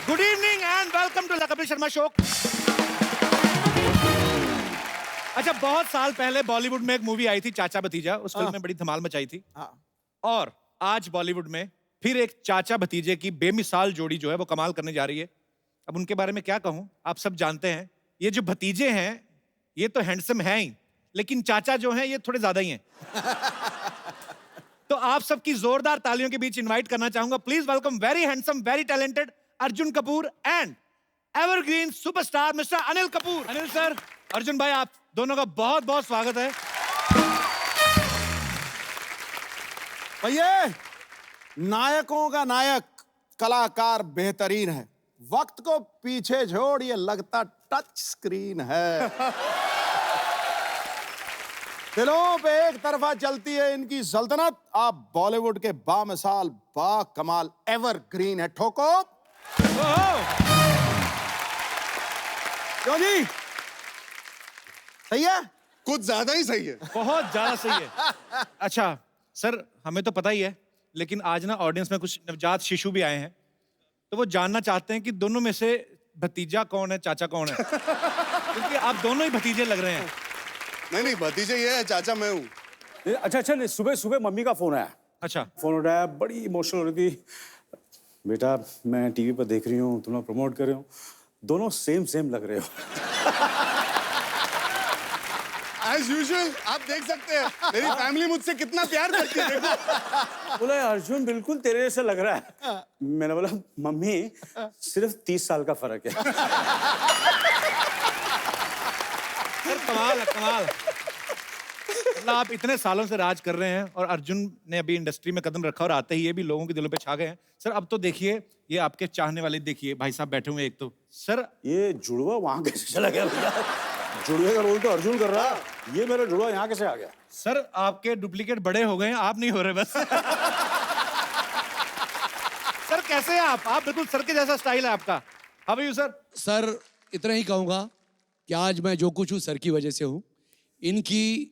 Good evening and welcome to the Kapil Sharma show. अच्छा, बहुत साल पहले बॉलीवुड में एक मूवी आई थी चाचा भतीजा। उस फिल्म में बड़ी धमाल मचाई थी। और आज बॉलीवुड में फिर एक चाचा भतीजे की बेमिसाल जोड़ी जो है वो कमाल करने जा रही है। अब उनके बारे में क्या कहूं, आप सब जानते हैं। ये जो भतीजे हैं ये तो हैंडसम हैं ही, लेकिन चाचा जो हैं ये थोड़े ज्यादा ही हैं। तो आप सबकी जोरदार तालियों के बीच इनवाइट करना चाहूंगा, please welcome very handsome, very talented Arjun Kapoor and evergreen superstar mister Anil Kapoor. Anil sir, Arjun भाई, आप दोनों का बहुत बहुत स्वागत है। भैया, नायकों का नायक कलाकार बेहतरीन है। वक्त को पीछे छोड़ ये लगता टच स्क्रीन है। दिलों पे एक तरफा चलती है इनकी सल्तनत। आप बॉलीवुड के बामिसाल बा कमाल एवरग्रीन है। ठोको क्यों जी? सही है? कुछ ज्यादा ही सही है। बहुत ज्यादा सही है। अच्छा सर, हमें तो पता ही है, लेकिन आज ना ऑडियंस में कुछ नवजात शिशु भी आए हैं, तो वो जानना चाहते हैं कि दोनों में से भतीजा कौन है, चाचा कौन है। क्योंकि आप दोनों ही भतीजे लग रहे हैं। नहीं, भतीजे ये है, चाचा मैं हूँ। अच्छा, नहीं, सुबह सुबह मम्मी का फोन आया। अच्छा, फोन उठाया, बड़ी इमोशनल हो रही थी। बेटा, मैं टीवी पर देख रही हूँ, तुम लोग प्रमोट कर रहे हो, दोनों सेम सेम लग रहे हो। एज यूजुअल आप देख सकते हैं मेरी फैमिली मुझसे कितना प्यार करती है। देखो, बोला अर्जुन बिल्कुल तेरे जैसे लग रहा है। मैंने बोला मम्मी सिर्फ 30 साल का फर्क है। सर कमाल है, कमाल। मतलब आप इतने सालों से राज कर रहे हैं और अर्जुन ने अभी इंडस्ट्री में कदम रखा और आते ही ये भी लोगों के दिलों पे छा गए हैं। सर अब तो देखिए, ये आपके चाहने वाले देखिए, भाई साहब बैठे हुए एक तो। सर ये जुड़वा वहां कैसे चला गया भैया? जुड़वे का रोल तो अर्जुन कर रहा है, ये मेरा जुड़वा यहाँ कैसे आ गया? सर आपके डुप्लीकेट बड़े हो गए हैं, आप नहीं हो रहे बस। सर कैसे हैं आप बिल्कुल सर के जैसा स्टाइल है आपका। How are you sir? Sir इतना ही कहूंगा कि आज मैं जो कुछ हूँ सर की वजह से हूँ। इनकी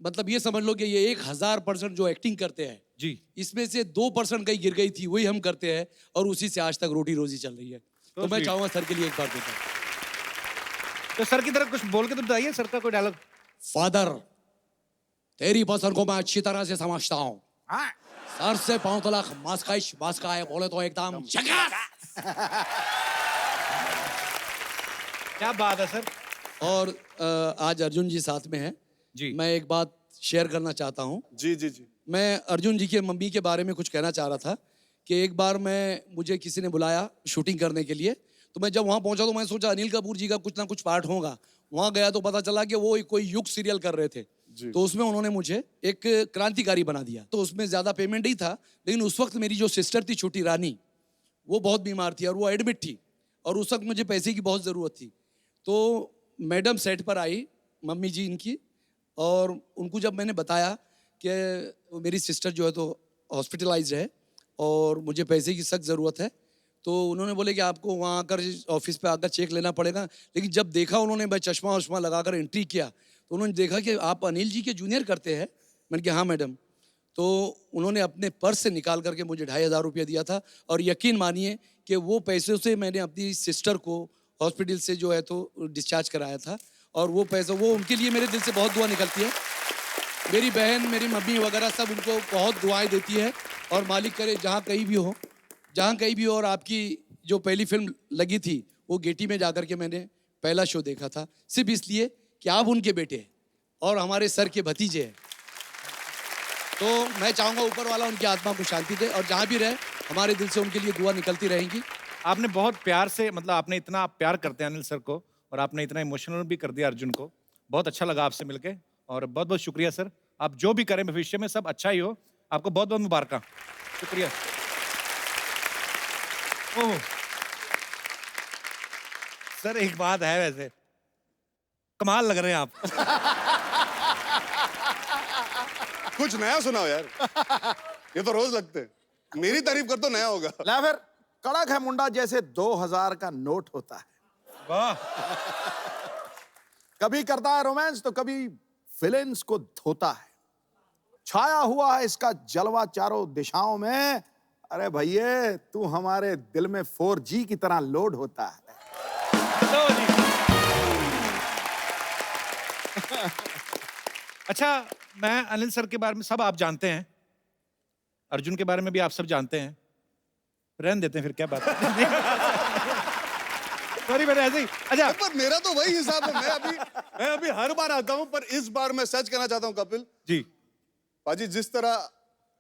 मतलब ये समझ लो कि ये 1000% जो एक्टिंग करते हैं जी, इसमें से 2% कहीं गिर गई थी, वही हम करते हैं और उसी से आज तक रोटी रोजी चल रही है। तो मैं sweet। चाहूंगा सर के लिए एक बार देता हूँ। तो सर की तरफ कुछ बोल के तो बताइए, सर का कोई डायलॉग। फादर, तेरी पसंद को मैं अच्छी तरह से समझता हूँ। सर से पांव तलक मास्काए बोले तो एकदम झकास। क्या बात है सर। और आज अर्जुन जी साथ में हैं जी। मैं एक बात शेयर करना चाहता हूँ। जी जी जी। मैं अर्जुन जी के मम्मी के बारे में कुछ कहना चाह रहा था कि एक बार मुझे किसी ने बुलाया शूटिंग करने के लिए, तो मैं जब वहाँ पहुँचा तो मैं सोचा अनिल कपूर जी का कुछ ना कुछ पार्ट होगा। वहाँ गया तो पता चला कि वो कोई युग सीरियल कर रहे थे। तो उसमें उन्होंने मुझे एक क्रांतिकारी बना दिया। तो उसमें ज़्यादा पेमेंट नहीं था, लेकिन उस वक्त मेरी जो सिस्टर थी छोटी रानी, वो बहुत बीमार थी और वो एडमिट थी और उस वक्त मुझे पैसे की बहुत ज़रूरत थी। तो मैडम सेट पर आई, मम्मी जी इनकी, और उनको जब मैंने बताया कि मेरी सिस्टर जो है तो हॉस्पिटलाइज्ड है और मुझे पैसे की सख्त ज़रूरत है, तो उन्होंने बोले कि आपको वहाँ आकर ऑफिस पे आकर चेक लेना पड़ेगा। लेकिन जब देखा उन्होंने, मैं चश्मा वश्मा लगाकर एंट्री किया तो उन्होंने देखा कि आप अनिल जी के जूनियर करते हैं। मैंने कहा हाँ मैडम। तो उन्होंने अपने पर्स से निकाल करके मुझे 2500 रुपया दिया था और यकीन मानिए कि वो पैसे से मैंने अपनी सिस्टर को हॉस्पिटल से जो है तो डिस्चार्ज कराया था। और वो पैसा, वो उनके लिए मेरे दिल से बहुत दुआ निकलती है। मेरी बहन, मेरी मम्मी वगैरह सब उनको बहुत दुआएं देती है और मालिक करे जहाँ कहीं भी हो, जहाँ कहीं भी हो। और आपकी जो पहली फिल्म लगी थी वो गेटी में जाकर के मैंने पहला शो देखा था, सिर्फ इसलिए कि आप उनके बेटे हैं और हमारे सर के भतीजे हैं। तो मैं चाहूँगा ऊपर वाला उनकी आत्मा को शांति दे और जहाँ भी रहे हमारे दिल से उनके लिए दुआ निकलती रहेंगी। आपने बहुत प्यार से, मतलब आपने इतना प्यार करते हैं अनिल सर को और आपने इतना इमोशनल भी कर दिया अर्जुन को। बहुत अच्छा लगा आपसे मिलके और बहुत बहुत शुक्रिया सर। आप जो भी करें भविष्य में सब अच्छा ही हो। आपको बहुत बहुत मुबारक। शुक्रिया। ओह सर, एक बात है, वैसे कमाल लग रहे हैं आप। कुछ नया सुनाओ यार। ये तो रोज लगते हैं। मेरी तारीफ कर तो नया होगा। ला फिर, कड़क है मुंडा जैसे 2000 का नोट होता है। वाह। कभी करता है रोमांस तो कभी विलेन्स को धोता है। छाया हुआ है इसका जलवा चारों दिशाओं में। अरे भैया तू हमारे दिल में 4G की तरह लोड होता है। तो जी। अच्छा, मैं अनिल सर के बारे में सब आप जानते हैं, अर्जुन के बारे में भी आप सब जानते हैं, रहने देते हैं फिर क्या बात है। सॉरी मैंने ऐसे ही। अच्छा पर मेरा तो वही हिसाब है, मैं अभी हर बार आता हूं, पर इस बार मैं सच कहना चाहता हूं कपिल जी, पाजी, जिस तरह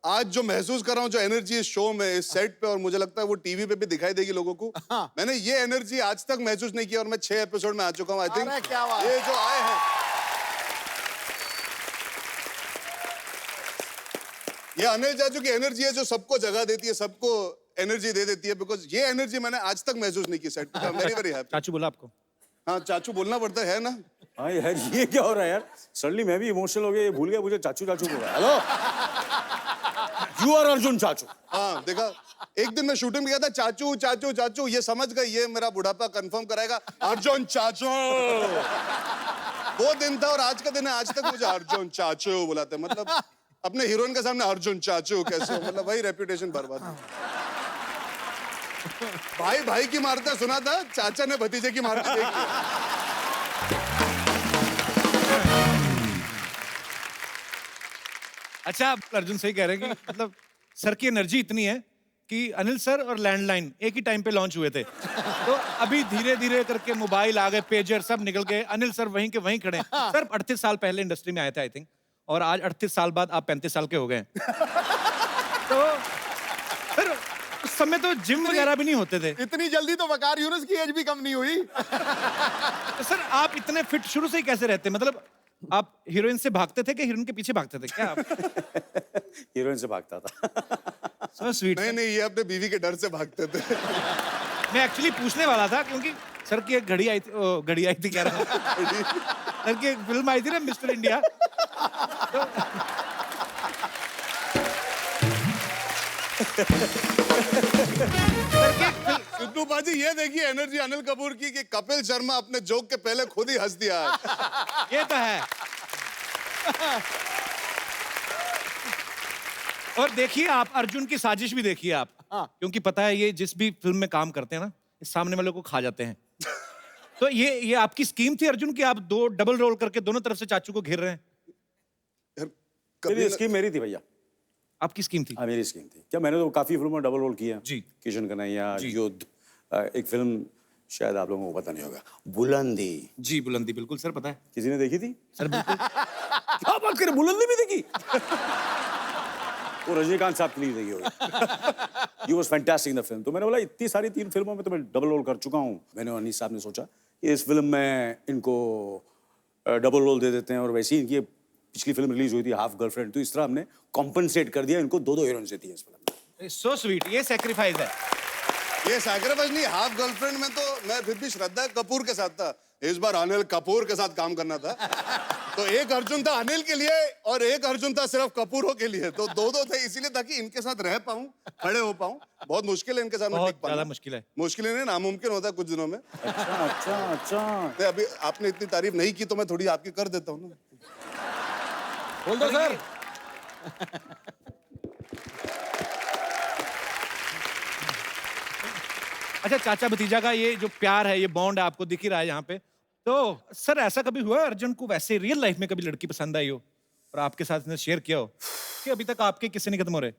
आज जो महसूस कर रहा हूं, जो एनर्जी इस शो में, इस सेट पे, और मुझे लगता है वो टीवी पे भी दिखाई देगी लोगों को। मैंने ये एनर्जी आज तक महसूस नहीं की, और मैं 6 एपिसोड में आ चुका हूं। आई अरे थिंक क्या बात। ये जो आए हैं, ये अनिल चाचू की एनर्जी है जो सबको जगह देती है, सबको एनर्जी दे देती है। बिकॉज ये एनर्जी मैंने आज तक महसूस नहीं की सेट पे। Very very happy. चाचू बोला आपको? हाँ, चाचू बोलना पड़ता है ना। हाँ यार, ये क्या हो रहा है यार? सडनली मैं भी इमोशनल हो गया, ये भूल गया मुझे चाचू चाचू बोल रहा है। हेलो, यू आर अर्जुन चाचू। हाँ देखा, एक दिन मैं शूटिंग में गया था, चाचू चाचू चाचू, ये समझ गए ये मेरा बुढ़ापा कंफर्म कराएगा, अर्जुन चाचू। वो दिन था और आज का दिन है, आज तक मुझे अर्जुन चाचू बुलाते हैं। मतलब अपने हीरोइन के सामने अर्जुन चाचू कैसे हो, मतलब वही रेपुटेशन बर्बाद। भाई भाई की मारता सुना था, चाचा ने भतीजे की मारती देखी। अच्छा, अर्जुन सही कह रहे हैं कि मतलब सर की एनर्जी इतनी है कि अनिल सर और लैंडलाइन एक ही टाइम पे लॉन्च हुए थे, तो अभी धीरे धीरे करके मोबाइल आ गए, पेजर सब निकल गए, अनिल सर वहीं के वहीं खड़े हैं। सर 38 साल पहले इंडस्ट्री में आए थे आई थिंक, और आज 38 साल बाद आप 35 साल के हो गए। तो फिर उस समय तो जिम वगैरह भी नहीं होते थे। इतनी जल्दी तो वकार यूनुस की एज भी कम नहीं हुई। तो सर आप इतने फिट शुरू से ही कैसे रहते? मतलब आप हीरोइन से भागते थे कि हीरोइन के पीछे भागते थे क्या आप? हीरोइन से भागता था। So sweet. नहीं नहीं, ये अपने बीवी के डर से भागते थे। मैं एक्चुअली पूछने वाला था क्योंकि सर की एक घड़ी आई थी, घड़ी आई थी कह रहा हूं। सर की एक फिल्म आई थी ना, मिस्टर इंडिया। सिद्धू बाजी, ये देखिए एनर्जी अनिल कपूर की कि कपिल शर्मा अपने जोक के पहले खुद ही हंस दिया है। ये तो है। और देखिए आप अर्जुन की साजिश भी देखिए आप, क्योंकि पता है ये जिस भी फिल्म में काम करते हैं ना, इस सामने वाले को खा जाते हैं। तो ये आपकी स्कीम थी अर्जुन की, आप दो डबल रोल करके दोनों तरफ से चाचू को घेर रहे हैं? मेरी स्कीम मेरी थी भैया। आपकी स्कीम थी? हाँ, मेरी स्कीम थी। क्या, मैंने तो काफी फिल्मों में डबल रोल किया जी। किशन कन्हैया, युद्ध, एक फिल्म शायद आप लोगों को पता नहीं होगा, बुलंदी। जी बुलंदी, बिल्कुल सर पता है। किसी ने देखी थी? सर बिल्कुल। क्या बात करें, बुलंदी भी देखी? वो रजनीकांत साहब के लिए देखी होगी। He was fantastic in the film। तो मैंने बोला इतनी सारी 3 फिल्मों में तो मैं डबल रोल कर चुका हूँ। मैंने अनीस साहब ने सोचा कि इस फिल्म में इनको डबल रोल दे देते हैं, और वैसे ही इनकी पिछली फिल्म रिलीज हुई थी हाफ गर्लफ्रेंड, तो इस तरह हमने कॉम्पनसेट कर दिया, इनको 2-2 हीरोइन से थी इस फिल्म में। सो स्वीट, ये सैक्रिफाइस है। ये सैक्रिफाइस नहीं, हाफ गर्लफ्रेंड में तो मैं फिर भी श्रद्धा कपूर के साथ था, इस बार अनिल कपूर के साथ काम करना था। तो एक अर्जुन था अनिल के लिए और एक अर्जुन था सिर्फ कपूरों के लिए, तो 2-2 थे, इसीलिए ताकि इनके साथ रह पाऊं, खड़े हो पाऊं। बहुत मुश्किल है इनके साथ बहुत टिक पाना। ज्यादा मुश्किल है। मुश्किल नहीं, नामुमकिन होता है कुछ दिनों में। अच्छा। तो अभी आपने इतनी तारीफ नहीं की तो मैं थोड़ी आपकी कर देता हूँ ना। बोल दो सर। अच्छा, चाचा भतीजा का ये जो प्यार है, ये बॉन्ड है, आपको दिख ही रहा है यहाँ पे। तो सर ऐसा कभी हुआ है अर्जुन को वैसे रियल लाइफ में कभी लड़की पसंद आई हो और आपके साथ इसने शेयर किया हो कि अभी तक आपके किस्से नहीं खत्म हो रहे?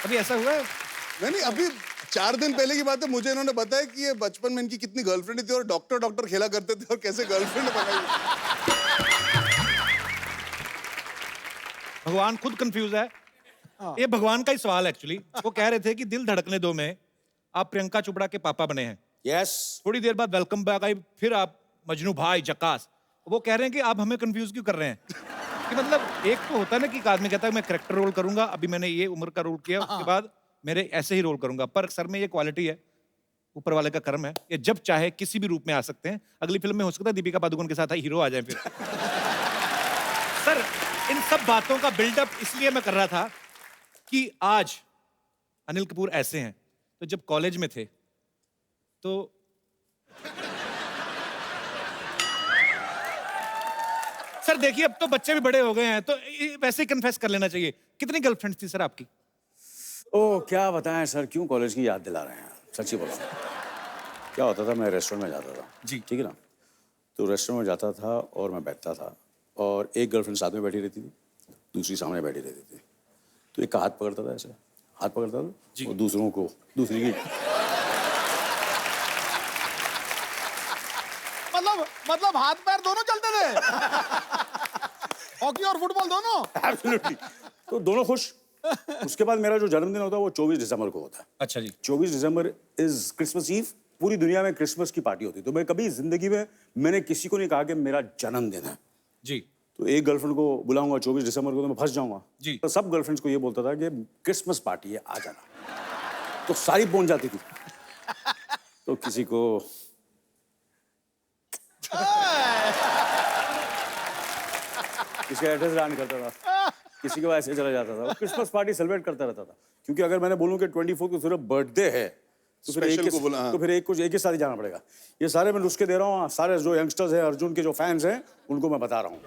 अभी ऐसा हुआ है? नहीं, अभी 4 दिन पहले की बात है, मुझे इन्होंने बताया कि ये बचपन में इनकी कितनी गर्लफ्रेंड थी और डॉक्टर खेला करते थे और कैसे गर्लफ्रेंड बनाई। भगवान खुद कंफ्यूज है। ये भगवान का ही सवाल है एक्चुअली। वो कह रहे थे कि दिल धड़कने दो में आप प्रियंका चोपड़ा के पापा बने हैं। यस। थोड़ी देर बाद वेलकम बैक आई, फिर आप मजनू भाई जक्कास। वो कह रहे हैं कि आप हमें कंफ्यूज क्यों कर रहे हैं? कि मतलब एक तो होता है ना कि एक आदमी कहता है मैं कैरेक्टर रोल करूंगा, अभी मैंने ये उम्र का रोल किया, उसके बाद मेरे ऐसे ही रोल करूंगा। पर सर में ये क्वालिटी है, ऊपर वाले का कर्म है, ये जब चाहे किसी भी रूप में आ सकते हैं। अगली फिल्म में हो सकता है दीपिका पादुकोण के साथ हीरो आ जाए फिर। सर इन सब बातों का बिल्डअप इसलिए मैं कर रहा था कि आज अनिल कपूर ऐसे हैं, तो जब कॉलेज में थे तो सर देखिए अब तो बच्चे भी बड़े हो गए हैं तो वैसे ही कन्फेस कर लेना चाहिए। कितनी गर्लफ्रेंड थी सर आपकी? ओह क्या बताएं सर, क्यों कॉलेज की याद दिला रहे हैं, सच्ची बोला। क्या होता था, मैं रेस्टोरेंट में जाता था जी। ठीक है ना, तो रेस्टोरेंट में जाता था और मैं बैठता था और एक गर्लफ्रेंड साथ में बैठी रहती थी, दूसरी सामने बैठी रहती थी। तो एक का हाथ पकड़ता था, ऐसे हाथ पकड़ता था और दूसरों को दूसरी की मतलब हाथ पैर दोनों चलते थे। हॉकी और फुटबॉल दोनों। एब्सोल्युटली। तो दोनों खुश। उसके बाद मेरा जो जन्मदिन होता है वो 24 दिसंबर को होता है। अच्छा जी। 24 दिसंबर इज क्रिसमस ईव। पूरी दुनिया में क्रिसमस की पार्टी होती है, तो मैं कभी जिंदगी में मैंने किसी को नहीं कहा कि मेरा जन्मदिन है। जी। तो एक गर्लफ्रेंड को बुलाऊंगा 24 दिसंबर को तो मैं फंस जाऊंगा जी। तो सब गर्लफ्रेंड्स को ये बोलता था कि क्रिसमस पार्टी है, आ जाना। तो सारी पहुंच जाती थी। तो किसी को किसी का एड्रेस दान करता था, किसी के ऐसे चला जाता था, क्रिसमस पार्टी सेलिब्रेट करता रहता था। क्योंकि अगर मैंने बोलूं कि 24 को सिर्फ बर्थडे है तो फिर Special को बोला, हाँ। तो फिर एक के साथ ही जाना पड़ेगा। ये सारे मैं नुस्खे दे रहा हूँ, सारे जो यंगस्टर्स हैं, अर्जुन के जो फैंस हैं, उनको मैं बता रहा हूँ।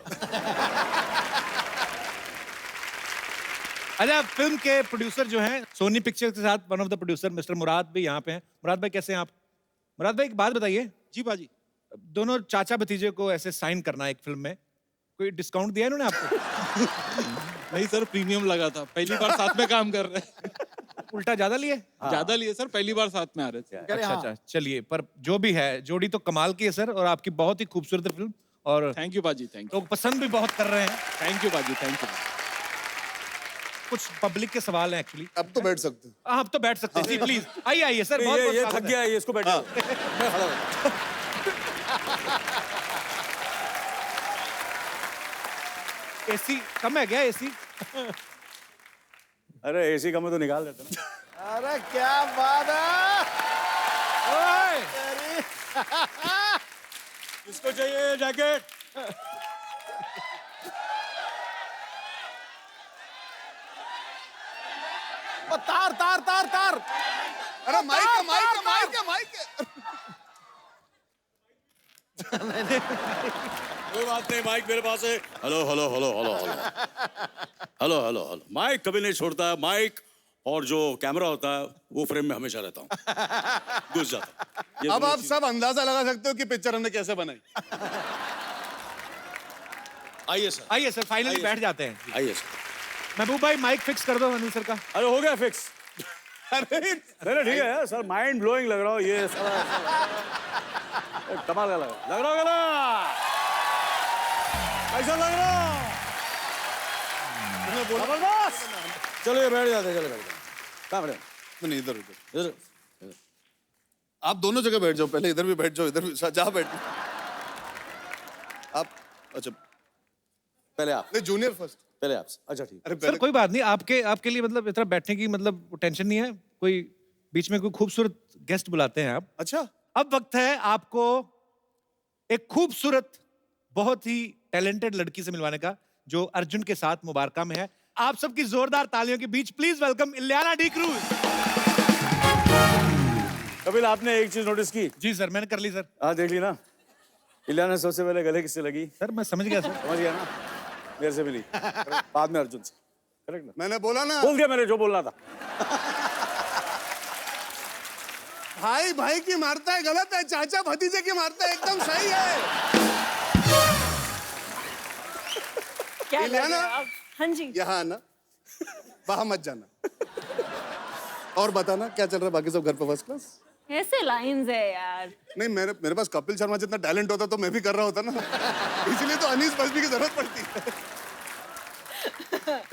अच्छा, फिल्म के प्रोड्यूसर जो हैं सोनी पिक्चर्स के साथ one of the producer mister Murad भी यहाँ पे हैं। मुराद भाई कैसे हैं आप? मुराद भाई एक बात बताइए। जी बाजी। दोनों चाचा भतीजे को ऐसे साइन करना है एक फिल्म में, कोई डिस्काउंट दिया इन्होंने आपको? नहीं सर, प्रीमियम लगा था, पहली बार साथ में काम कर रहे हैं। उल्टा ज्यादा लिए? ज्यादा लिए सर, पहली बार साथ में आ रहे थे। अच्छा अच्छा, चलिए, पर जो भी है जोड़ी तो कमाल की है सर, और आपकी बहुत ही खूबसूरत फिल्म, और थैंक यू बाजी, थैंक यू। लोग पसंद भी बहुत कर रहे हैं। थैंक यू बाजी, थैंक यू। कुछ पब्लिक के सवाल हैं एक्चुअली। अब तो बैठ सकते हैं। आप तो बैठ सकते हैं जी, प्लीज आइए आइए सर। बहुत ये बहुत थक स्वागत गया है, ये इसको बैठ जाओ। मैं खड़ा हूँ। है। एसी कम है क्या? एसी अरे एसी का मैं तो निकाल देता ना। अरे क्या बात है। ओए! किसको चाहिए जैकेट? ओ, तार तार तार तार। अरे माइक है, माइक है, माइक है, माइक है। कोई बात नहीं, माइक मेरे पास है। Hello hello hello hello hello hello hello hello. Mike कभी नहीं छोड़ता है, माइक और जो कैमरा होता है वो फ्रेम में हमेशा रहता हूँ, घुस जाता। अब आप सब अंदाजा लगा सकते हो कि पिक्चर हमने कैसे बनाई। आइए सर, आइए सर, फाइनली आइए बैठ सर। जाते हैं। आइए सर। महबूब भाई माइक फिक्स कर दो अनिल सर का। अरे हो गया फिक्स। अरे नहीं ठीक है यार, सर माइंड ब्लोइंग लग रहा हो ये सारा। कमाल का लग रहा होगा ना, ऐसा लग रहा। जबरदस्त। चलो ये बैठ जाते, चलो बैठ जाते। कहाँ बैठे? नहीं, इधर इधर। इधर। आप दोनों जगह बैठ जाओ, पहले इधर भी बैठ जाओ, इधर भी जहाँ बैठ। आप अच्छा पहले आप, नहीं, जूनियर फर्स्ट। पहले आप। अच्छा ठीक। अरे सर पहले कोई बात नहीं, आपके लिए मतलब इतना बैठने की मतलब टेंशन नहीं है। कोई बीच में कोई खूबसूरत गेस्ट बुलाते हैं आप। अच्छा अब वक्त है आपको एक खूबसूरत बहुत ही टैलेंटेड लड़की से मिलवाने का, जो अर्जुन के साथ मुबारका में है। आप सबकी जोरदार तालियों के बीच please welcome Ileana D'Cruz. Kapil आपने एक चीज नोटिस की? जी सर, मैंने कर ली सर। हाँ देख ली ना, इलियाना सबसे पहले गले किससे लगी? सर मैं समझ गया सर। समझ गया ना, मेरे से मिली, बाद में अर्जुन से। करेक्ट ना? मैंने बोला ना, बोल दिया मैंने जो बोलना था। भाई भाई की मारता है गलत है, चाचा भतीजे की मारता है एकदम सही है। क्या लग इलियाना? रहा है आप? हाँ जी। यहाँ आना, वहां मत जाना। और बताना क्या चल रहा है, बाकी सब घर पे फर्स्ट क्लास? ऐसे लाइंस है यार। नहीं, मेरे पास कपिल शर्मा जितना टैलेंट होता तो मैं भी कर रहा होता ना। इसलिए तो अनीस बजमी की जरूरत पड़ती है।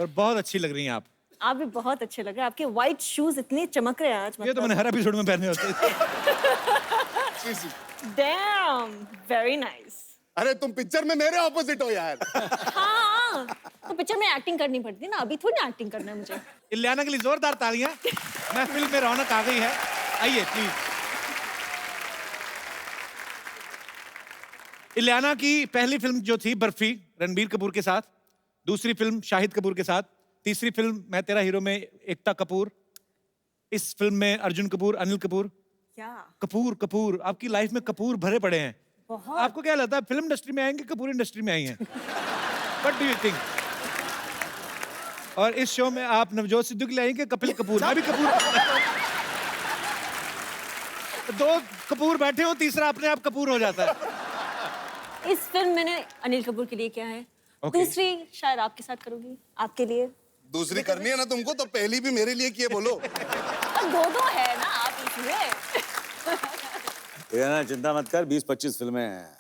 और बहुत अच्छी लग रही हैं आप। आप भी बहुत अच्छे लग रहे हैं, आपके व्हाइट शूज इतने चमक रहे हैं आज। ये तो मैंने हर एपिसोड में पहने होते हैं। Dam, very nice. अरे तुम पिक्चर में मेरे ऑपोजिट हो यार। हाँ, तो पिक्चर में एक्टिंग करनी पड़ती है ना, अभी थोड़ी ना एक्टिंग करना है मुझे। इलियाना के लिए जोरदार तालियां। महफिल में रौनक आ गई है। आइए प्लीज। इलियाना की पहली फिल्म जो थी बर्फी रणबीर कपूर के साथ, दूसरी फिल्म शाहिद कपूर के साथ, तीसरी फिल्म मैं तेरा हीरो में एकता कपूर, इस फिल्म में अर्जुन कपूर, अनिल कपूर। क्या कपूर कपूर, आपकी लाइफ में कपूर भरे पड़े हैं। बहुत। आपको क्या लगता है फिल्म इंडस्ट्री में आएंगे कपूर इंडस्ट्री में आई हैं? What do you think? और इस शो में आप नवजोत सिद्धू की लाएंगे कपिल कपूर, मैं भी कपूर। दो कपूर बैठे हो, तीसरा अपने आप कपूर हो जाता है। इस फिल्म मैंने अनिल कपूर के लिए किया है। Okay. दूसरी शायद आपके साथ करूंगी, आपके लिए। दूसरी करनी है ना तुमको, तो पहली भी मेरे लिए किए बोलो। अब दो है ना आप इसमें। ये ना चिंता मत कर, 20-25 फिल्में हैं।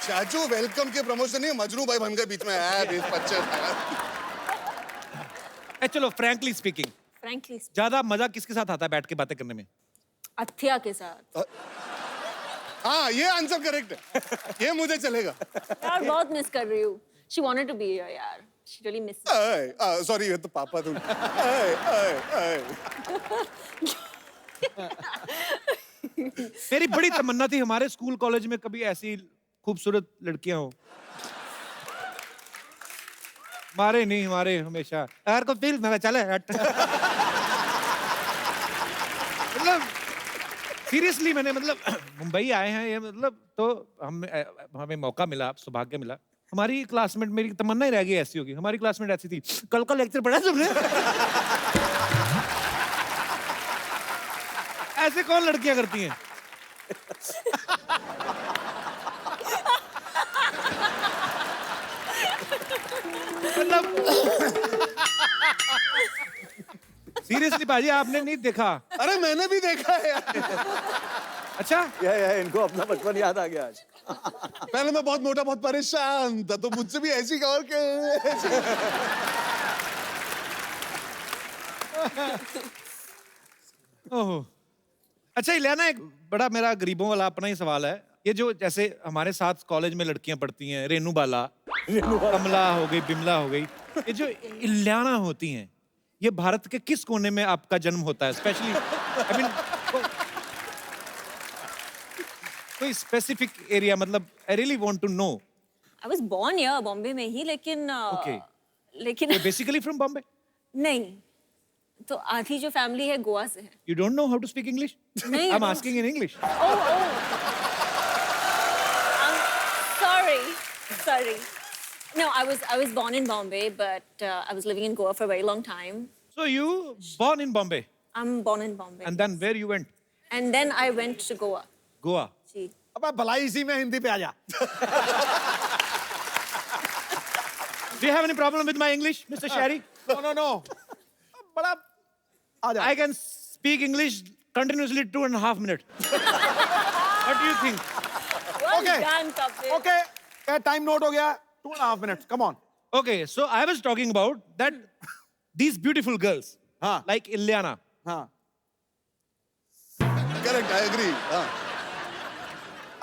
चाचू वेलकम के प्रमोशन नहीं, मजनू भाई बन गए बीच में है 20-25। चलो फ्रैंकली स्पीकिंग, फ्रैंकली ज्यादा मजा किसके साथ आता है बैठ के बातें करने में? अथिया के साथ। हाँ ये आंसर करेक्ट है, ये मुझे चलेगा। यार बहुत मिस कर रही हूँ। She wanted to be here यार। She really misses me। Sorry ये तो पापा तुम। मेरी बड़ी तमन्ना थी हमारे स्कूल कॉलेज में कभी ऐसी खूबसूरत लड़कियां हो। हमारे नहीं, हमारे हमेशा यार को फील मैं चले हट। मतलब सीरियसली मैंने मतलब मुंबई आए हैं ये मतलब, तो हमें मौका मिला, सौभाग्य मिला। हमारी क्लासमेट, मेरी तमन्ना ही रह गई ऐसी होगी, हमारी क्लासमेट ऐसी थी। कल का लेक्चर पढ़ा तुमने? ऐसे कौन लड़कियां करती हैं? मतलब सीरियसली बाजी आपने नहीं देखा? अरे मैंने भी देखा है यार। अच्छा इनको अपना बचपन याद आ गया आज। पहले मैं बहुत मोटा, बहुत परेशान था, तो मुझसे भी ऐसी और के। ओह अच्छा इलियाना, एक बड़ा मेरा गरीबों वाला अपना ही सवाल है। ये जो जैसे हमारे साथ कॉलेज में लड़कियां पढ़ती हैं, रेनू बाला, कमला हो गई, बिमला हो गई, ये जो इलियाना होती हैं, ये भारत के किस कोने में आपका जन्म होता है? स्पेशली आई मीन कोई स्पेसिफिक एरिया, मतलब I really want to know. I was born here Bombay में ही, लेकिन Okay. लेकिन बेसिकली फ्रॉम बॉम्बे? नहीं, तो आधी जो फैमिली है गोवा से है। You don't know how to speak English? नहीं, I am no. Asking in English. Sorry. No, I was born in Bombay, but I was living in Goa for a very long time. So you born in Bombay I'm born in Bombay. and then where you went? And then I went to Goa. Goa. जी। अबे भलाई इसी में हिंदी पे आ जा। Do you have any problem with my English, Mr. Sherry? No. बड़ा आ जा। I can speak English continuously 2.5 minutes. What do you think? Well Okay. done, Kapil. Okay, क्या time note हो गया? 2.5 minutes. Come on. Okay, so I was talking about that these beautiful girls, हाँ। like Ilyana. हाँ। Correct, I agree.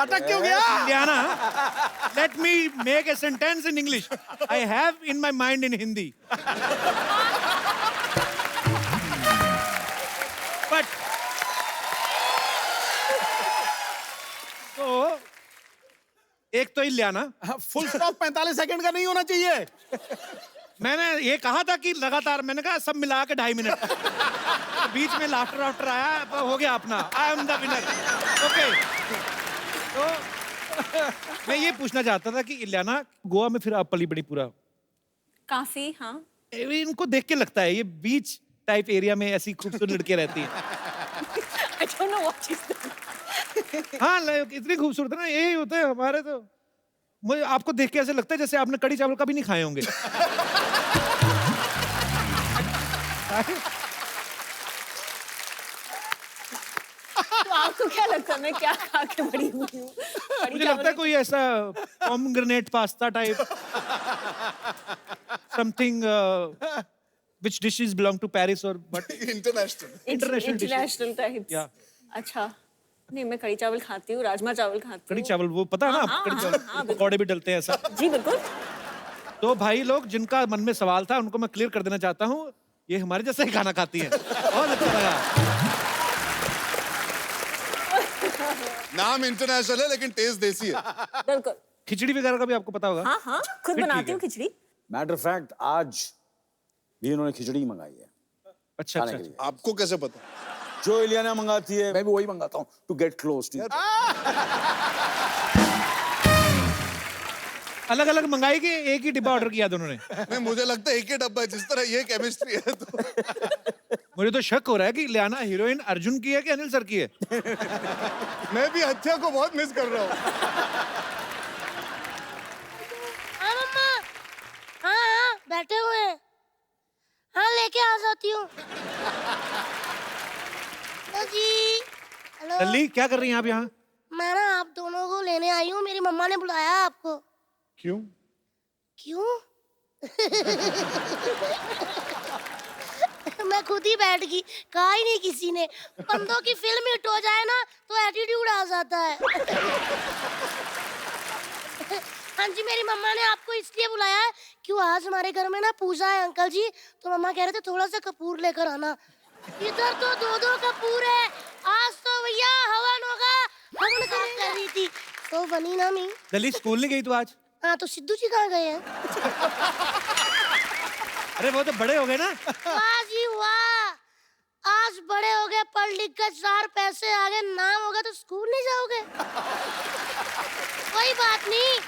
अटक क्यों गया? Ilyana, let me make a sentence in English. I have in my mind in Hindi. But so एक तो Ileana, full stop 45 second का नहीं होना चाहिए। मैंने ये कहा था कि लगातार, मैंने कहा सब मिला के 2.5 मिनट। तो बीच में लाफ्टर आया, हो गया अपना, I am the winner. Okay, तो मैं ये पूछना चाहता था कि इलियाना, गोवा में फिर आप पली बड़ी पूरा, काफी, हाँ। इनको देख के लगता है ये बीच टाइप एरिया में ऐसी खूबसूरत लड़कियां रहती हैं। I don't know what she's doing. हाँ इतनी खूबसूरत है ना, यही होते हैं हमारे। तो मुझे आपको देख के ऐसे लगता है जैसे आपने कड़ी चावल कभी नहीं खाए होंगे। तो आपको क्या लगता है मैं क्या खा के बड़ी हुई हूँ? कढ़ी मुझे लगता है चावल- कोई ऐसा pomegranate pasta type something which dishes belong to Paris or but international. international dishes. International types. Yeah. अच्छा, नहीं मैं कढ़ी चावल खाती हूँ, राजमा चावल खाती कड़ी हूँ। चावल वो पता है ना, हाँ, कड़ी हाँ, चावल हाँ, पकौड़े भी डलते हैं ऐसा। जी बिल्कुल। तो भाई लोग जिनका मन में सवाल था उनको मैं क्लियर कर देना चाहता हूँ, ये हमारे जैसा ही खाना खाती है। बहुत अच्छा लगा। नाम इंटरनेशनल है लेकिन टेस्ट देसी है। बिल्कुल। खिचड़ी वगैरह का भी आपको पता होगा? हाँ हाँ, खुद फिर बनाती ठीक है। हूँ खिचड़ी। मैटर फैक्ट आज भी इन्होंने खिचड़ी मंगाई है अच्छा खाने अच्छा। के लिए। आपको कैसे पता? जो इलियाना मंगाती है मैं भी वही मंगाता हूँ टू गेट क्लोज टू। अलग अलग मंगाई कि एक ही डिब्बा ऑर्डर किया दोनों ने? नहीं, मुझे लगता है एक ही डब्बा है, जिस तरह ये केमिस्ट्री है तो मुझे तो शक हो रहा है कि लियाना हीरोइन अर्जुन की है कि अनिल सर की है। मैं भी हत्या को बहुत मिस कर रहा हूँ। हाँ मम्मा, हाँ बैठे हुए हैं। हाँ लेके आ जाती हूँ। हेलो जी। हेलो। लल्ली क्या कर रही हैं आप यहाँ? मैं ना आप दोनों को लेने आई हूँ, मेरी मम्मा ने बुलाया है आपको। क्यों? क्यों? मैं खुद ही बैठ गई, कहा ही नहीं किसी ने। बंदों की फिल्म हिट हो जाए ना तो एटीट्यूड आ जाता है। हाँ जी, मेरी मम्मा ने आपको इसलिए बुलाया है क्यों आज हमारे घर में ना पूजा है अंकल जी, तो मम्मा कह रहे थे थोड़ा सा कपूर लेकर आना। इधर तो दो कपूर है, आज तो भैया हवन होगा, हवन साफ कर रही थी तो बनी ना नहीं। लल्ली स्कूल नहीं गई तू आज? हाँ तो सिद्धू जी कहाँ गए हैं? अरे वो तो बड़े हो गए ना। वाह जी वाह, आज बड़े हो गए, पढ़ लिख कर 4 पैसे आ गए, नाम होगा तो स्कूल नहीं जाओगे? कोई बात नहीं,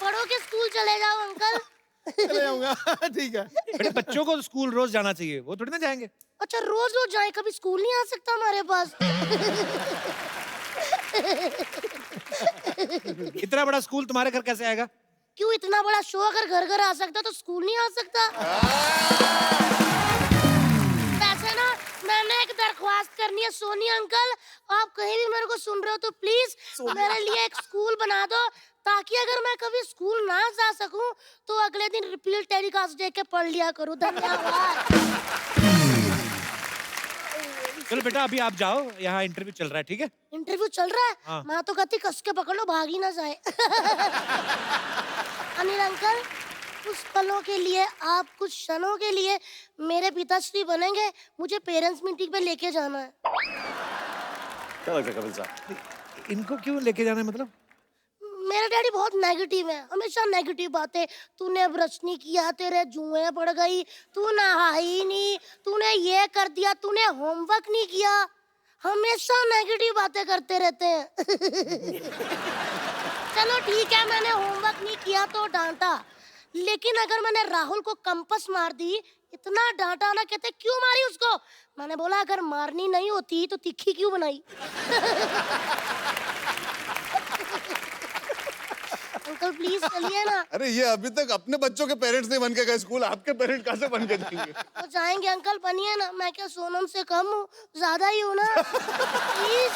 पढ़ो के स्कूल चले जाओ अंकल। चले जाऊंगा। ठीक है। बेटे बच्चों को स्कूल रोज जाना चाहिए, वो थोड़ी ना जाएंगे। अच्छा रोज रोज जाए, कभी स्कूल नहीं आ सकता हमारे पास? इतना बड़ा स्कूल तुम्हारे घर कैसे आएगा? क्यों, इतना बड़ा शो अगर घर घर आ सकता तो स्कूल नहीं आ सकता? वैसे ना मैंने एक दरख्वास्त करनी है सोनी अंकल, आप कहीं भी मेरे को सुन रहे हो तो प्लीज मेरे लिए एक स्कूल बना दो, ताकि अगर मैं कभी स्कूल ना जा सकूं तो अगले दिन रिपीट टेलीकास्ट देख के पढ़ लिया करूं। धन्यवाद। चलो बेटा अभी आप जाओ, यहाँ इंटरव्यू चल रहा है, ठीक है? इंटरव्यू चल रहा है? हाँ। मैं तो कहती कस के पकड़ लो, भाग ही ना जाए। अनिल अंकल, कुछ पलों के लिए, आप कुछ क्षणों के लिए मेरे पिताश्री बनेंगे, मुझे पेरेंट्स मीटिंग पे लेके जाना है। क्या लगता है कपिल साहब? इनको क्यों लेके जाना है मतलब? मेरा डैडी बहुत नेगेटिव है, हमेशा नेगेटिव बातें। तूने ब्रश नहीं किया, तेरे जुएं पड़ गई, तू नहाई नहीं, तूने ये कर दिया, तूने होमवर्क नहीं किया, हमेशा नेगेटिव बातें करते रहते हैं। चलो ठीक है, मैंने होमवर्क नहीं किया तो डांटा, लेकिन अगर मैंने राहुल को कंपास मार दी, इतना डांटा ना, कहते क्यों मारी उसको? मैंने बोला अगर मारनी नहीं होती तो तिखी क्यों बनाई? अंकल प्लीज चलिए ना। अरे ये अभी तक अपने बच्चों के पेरेंट्स नहीं बन के गए स्कूल, आपके पेरेंट्स कहाँ से बन के जाएंगे? तो जाएंगे अंकल, बनिए ना, मैं क्या सोनम से कम हूँ, ज्यादा ही हूँ ना। प्लीज।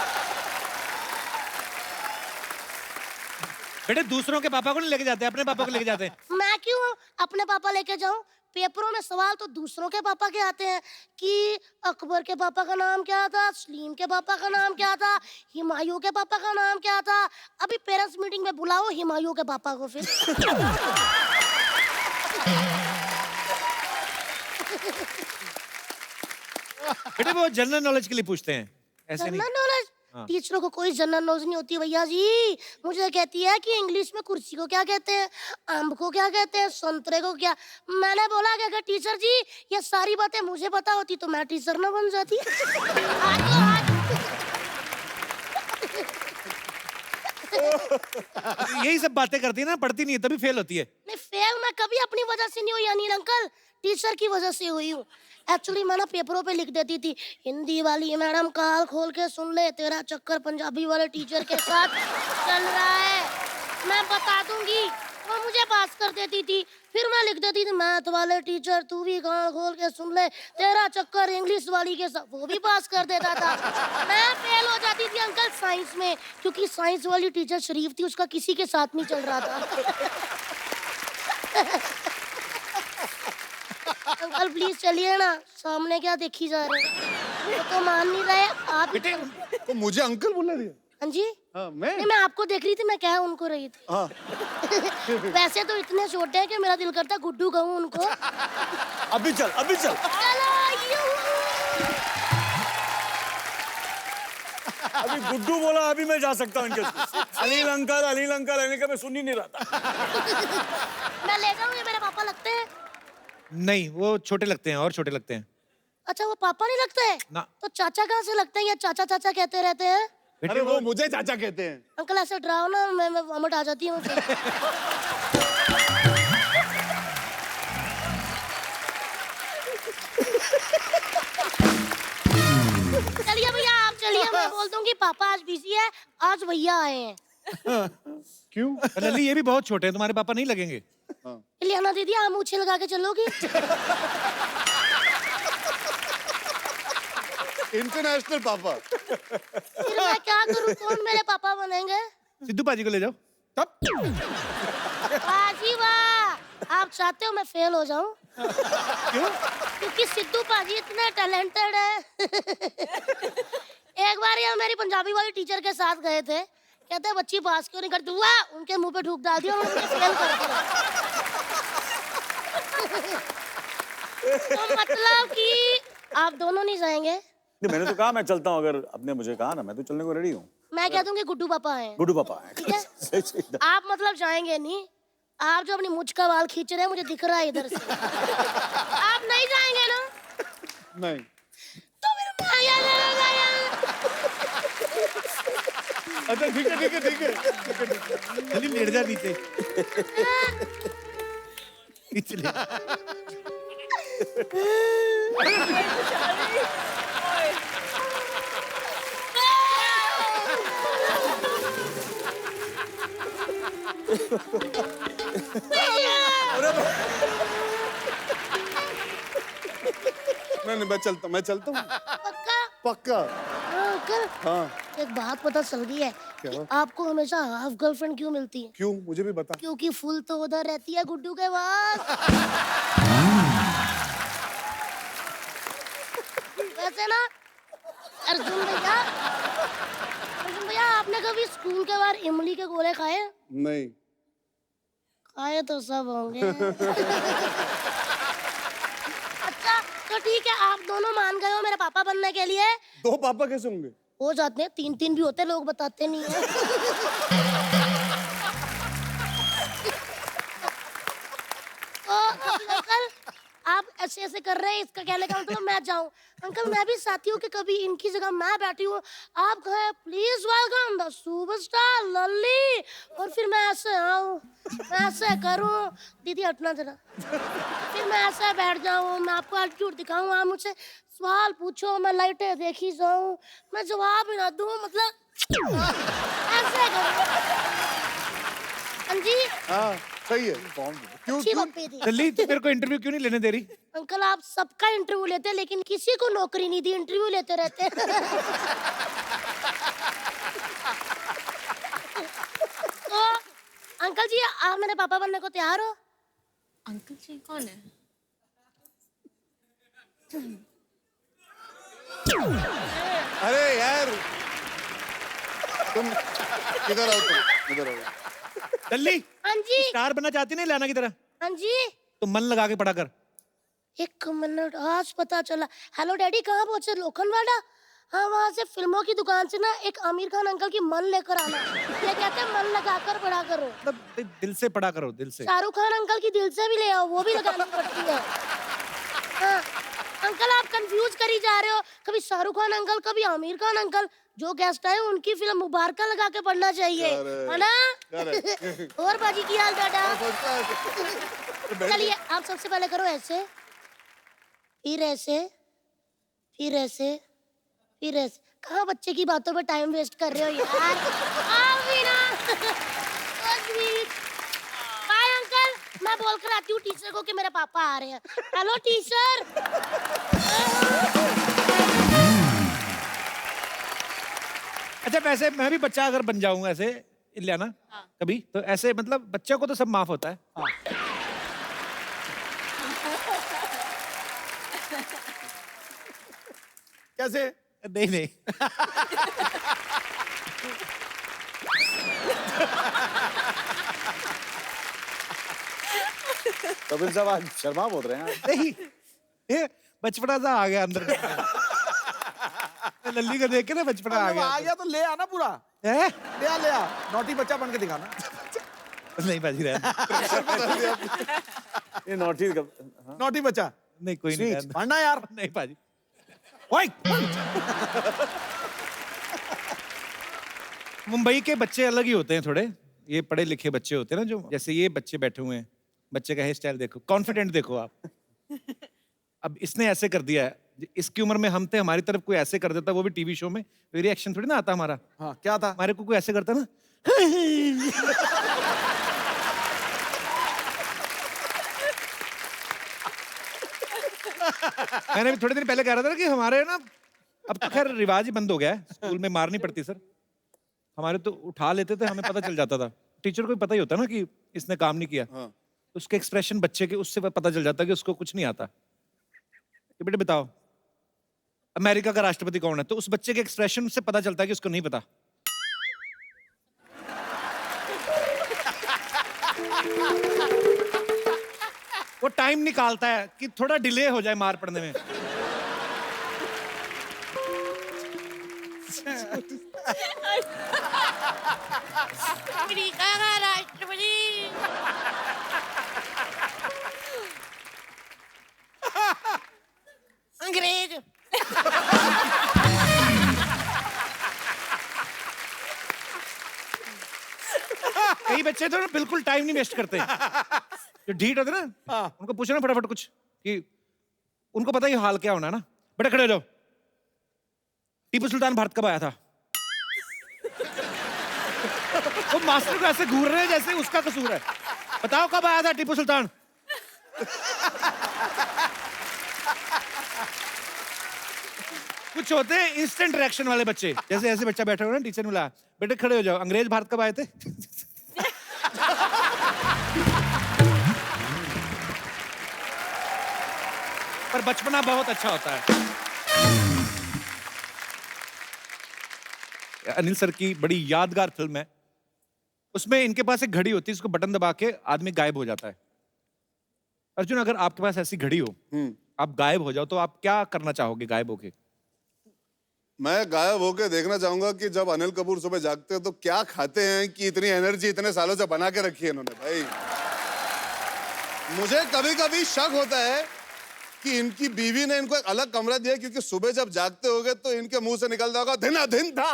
बेटे दूसरों के पापा को नहीं लेके जाते, अपने पापा को लेके जाते हैं। मैं क्यों अपने पापा लेके जाऊं? पेपरों में सवाल तो दूसरों के पापा के आते हैं कि अकबर के पापा का नाम क्या था, सलीम के पापा का नाम क्या था, हुमायूं के पापा का नाम क्या था। अभी पेरेंट्स मीटिंग में बुलाओ हुमायूं के पापा को फिर। बेटे वो जनरल नॉलेज के लिए पूछते हैं, ऐसे नहीं। General knowledge? टीचरों को कोई जनरल नॉलेज नहीं होती भैया जी। मुझे कहती है कि इंग्लिश में कुर्सी को क्या कहते हैं, आम को क्या कहते हैं, संतरे को क्या। मैंने बोला कि अगर टीचर जी ये सारी बातें मुझे पता होती तो मैं टीचर ना बन जाती। यही सब बातें करती है ना, पढ़ती नहीं है तभी फेल होती है। नहीं, फेल मैं कभी अपनी वजह से नहीं हुई अनिल अंकल, टीचर की वजह से हुई हूँ। एक्चुअली मैं ना पेपरों पे लिख देती थी, हिंदी वाली मैडम काल खोल के सुन ले, तेरा चक्कर पंजाबी वाले टीचर के साथ चल रहा है, मैं बता दूंगी। वो मुझे पास कर देती थी। फिर मैं लिख देती थी, मैथ वाले टीचर तू भी कान खोल के सुन ले, तेरा चक्कर इंग्लिश वाली के साथ, वो भी पास कर देता था। मैं फेल हो जाती थी अंकल साइंस में, क्योंकि साइंस वाली टीचर शरीफ थी, उसका किसी के साथ नहीं चल रहा था। अंकल प्लीज चलिए ना, सामने क्या देखी जा रहे हैं, वो तो मान नहीं रहे आप। बेटे तो मुझे अंकल बोला दिया? हाँ जी। हाँ, मैं मैं आपको देख रही थी, मैं क्या उनको रही थी। हाँ। वैसे तो इतने छोटे हैं कि मेरा दिल करता गुड्डू कहूँ उनको। अभी चल, अभी चल। अभी गुड्डू बोला, अभी मैं जा सकता हूँ इनके school. Anil uncle, Anil uncle, Anil का मैं सुन ही नहीं रहा था। मैं ले जाऊँ, ये मेरे पापा लगते हैं? नहीं, वो छोटे लगते हैं और छोटे लगते हैं। अच्छा वो पापा नहीं लगते हैं? ना। तो चाचा कहाँ से लगते हैं, या चाचा चाचा कहते रहते हैं? अरे वो मुझे चाचा कहते हैं। अंकल ऐसे डराओ ना, मैं वॉमिट आ जाती हूँ। पापा आज बिजी है, आज भैया आए हैं। क्यों? लल्ली ये भी बहुत छोटे हैं, तुम्हारे पापा नहीं लगेंगे। इलियाना दीदी आप मूछे लगा के चलोगी? इंटरनेशनल पापा। फिर मैं क्या करूँ, कौन मेरे पापा बनेंगे? सिद्धू पाजी को ले जाओ। पाजी वाह, आप चाहते हो मैं फेल हो जाऊं? क्यों? क्योंकि सिद्धू पाजी इतने टैलेंटेड है। एक बार ये मेरी पंजाबी वाली टीचर के साथ गए थे, कहते हैं बच्ची पास क्यों नहीं करती, वाह उनके मुंह पे थूक डाल दिया और उन्हें फेल कर दिया। तो मतलब कि आप दोनों नहीं जाएंगे? नहीं, मैंने तो कहा मैं चलता हूँ, अगर आपने मुझे कहा ना, मैं तो चलने को रेडी हूँ। मैं कह दूंगी गुड्डू पापा हैं। गुड्डू पापा है। ठीक है? आप मतलब जाएंगे नहीं? आप जो अपनी मुझ का बाल खींच रहे हैं मुझे दिख रहा है इधर से। आप नहीं जाएंगे ना? नहीं। तो फिर मैं यहाँ जाऊंगा यार। अच्छा ठीक है ठीक है ठीक है। लल्ली लेट जा नीचे। नीचे ले। नहीं मैं चलता हूँ। पक्का? पक्का। हाँ, अंकल हाँ एक बात पता चल गई है कि आपको हमेशा हाफ गर्लफ्रेंड क्यों मिलती है? क्यों, मुझे भी बता। क्योंकि फुल तो उधर रहती है गुड्डू के पास। वैसे ना अर्जुन भैया आपने कभी स्कूल के बाहर इमली के गोले खाए? नहीं। खाए तो सब होंगे। अच्छा तो ठीक है, आप दोनों मान गए हो मेरे पापा बनने के लिए? दो पापा कैसे होंगे? हो जाते हैं, 3-3 भी होते हैं, लोग बताते नहीं है। तो अंकल आप ऐसे ऐसे कर रहे हैं, इसका कहने का मतलब मैं जाऊं? अंकल मैं भी चाहती हूँ कि कभी इनकी जगह मैं बैठी हूँ, आप कहें प्लीज वेलकम द सुपरस्टार लल्ली, और फिर मैं ऐसे आऊं, मैं ऐसे करूं, दीदी हटना जरा, फिर मैं ऐसे बैठ जाऊं, मैं आपको एटीट्यूड दिखाऊं, आप मुझसे सवाल पूछो, मैं लाइटें देखी जाऊं, मैं जवाब ही ना दूं, मतलब ऐसे करूं। हाँ जी हाँ सही है। क्यों अच्छी क्यों? बकरी थी। लल्ली तू मेरे को इंटरव्यू क्यों नहीं लेने दे रही? अंकल आप सबका इंटरव्यू लेते हैं लेकिन किसी को नौकरी नहीं दी, इंटरव्यू लेते रहते हैं। तो अंकल जी आप मेरे पापा बनने को तैयार हो? अंकल जी कौन है? अरे यार तुम किधर आओ, तुम इधर आओ। लल्ली हाँ जी स्टार बनना चाहती नहीं लाना की तरह? हाँ जी तो मन लगा के पढ़ा कर। एक मिनट, आज पता चला। हेलो डैडी कहाँ पहुंचे? लोखंडवाला? हाँ वहाँ से फिल्मों की दुकान से ना एक आमिर खान अंकल की मन लेकर आना, ये कहते हैं मन लगाकर पढ़ा करो। मतलब दिल से पढ़ा करो, दिल से। शाहरुख खान अंकल की दिल से भी ले आओ, वो भी लगानी पड़ती है। हाँ अंकल आप कंफ्यूज करी जा रहे हो, कभी शाहरुख खान अंकल कभी आमिर खान अंकल, जो गेस्ट आए उनकी फिल्म मुबारका लगा के पढ़ना चाहिए, है ना? और बाजी की हाल दादा? चलिए आप सबसे पहले करो ऐसे, फिर ऐसे, फिर ऐसे, फिर ऐसे। कहाँ बच्चे की बातों पे टाइम वेस्ट कर रहे हो यार? आओ भी ना। बाय अंकल, मैं बोल कर आती हूँ टीचर को कि मेरे पापा आ रहे हैं। Hello teacher. अच्छा वैसे मैं भी बच्चा अगर बन जाऊं ऐसे इलियाना कभी, तो ऐसे मतलब बच्चे को तो सब माफ होता है। कैसे? नहीं नहीं कपिल साहब आज शर्मा बोल रहे हैं। नहीं, ये बचपना सा आ गया अंदर। लल्ली को देख के ना बचपना आ गया। आ गया तो ले आना पूरा, है? ले आ नोटी बच्चा बन के दिखाना। नहीं बाजी रहने। ये नॉटी नोटी बच्चा नहीं कोई नहीं रहने। पढ़ना यार। नहीं बाजी। ओए! मुंबई के बच्चे अलग ही होते हैं थोड़े, ये पढ़े लिखे बच्चे होते हैं ना, जो जैसे ये बच्चे बैठे हुए हैं, बच्चे का हेयर स्टाइल देखो, कॉन्फिडेंट देखो आप। अब इसने ऐसे कर दिया है, इसकी उम्र में हम थे, हमारी तरफ कोई ऐसे कर देता, वो भी टीवी शो में, रिएक्शन थोड़ी ना आता हमारा। हाँ क्या था? हमारे को कोई ऐसे करता ना, मैंने भी थोड़े दिन पहले कह रहा था कि हमारे ना, अब तो खैर रिवाज ही बंद हो गया है, स्कूल में मार नहीं पड़ती सर, हमारे तो उठा लेते थे, हमें पता चल जाता था। टीचर को भी पता ही होता ना कि इसने काम नहीं किया। हाँ। उसके एक्सप्रेशन बच्चे के, उससे पता चल जाता कि उसको कुछ नहीं आता। कि बेटे बताओ अमेरिका का राष्ट्रपति कौन है, तो उस बच्चे के एक्सप्रेशन से पता चलता है कि उसको नहीं पता। वो टाइम निकालता है कि थोड़ा डिले हो जाए मार पड़ने में। अमेरिका का राष्ट्रपति। अंग्रेज। कई बच्चे तो ना बिल्कुल टाइम नहीं वेस्ट करते, जो ढीठ होते ना, उनको पूछो ना फटाफट कुछ, कि उनको पता ही हाल क्या होना है ना। बेटा खड़े हो जाओ, टीपू सुल्तान भारत कब आया था? वो मास्टर को ऐसे घूर रहे हैं जैसे उसका कसूर है। बताओ कब आया था टीपू सुल्तान? कुछ होते हैं इंस्टेंट रिएक्शन वाले बच्चे, जैसे ऐसे बच्चा बैठा हुआ ना, टीचर ने बोला बेटे खड़े हो जाओ, अंग्रेज भारत कब आए थे? पर बचपना बहुत अच्छा होता है। अनिल सर की बड़ी यादगार फिल्म है, उसमें इनके पास एक घड़ी होती है, इसको बटन दबा के आदमी गायब हो जाता है। अर्जुन, अगर आपके पास ऐसी घड़ी हो, आप गायब हो जाओ, तो आप क्या करना चाहोगे गायब होके? मैं गायब होके देखना चाहूंगा कि जब अनिल कपूर सुबह जागते हैं तो क्या खाते हैं कि इतनी एनर्जी इतने सालों से बना के रखी है इन्होंने। भाई मुझे कभी कभी शक होता है कि इनकी बीवी ने इनको एक अलग कमरा दिया, क्योंकि सुबह जब जागते होगे तो इनके मुंह से निकलता होगा धिना धिन था।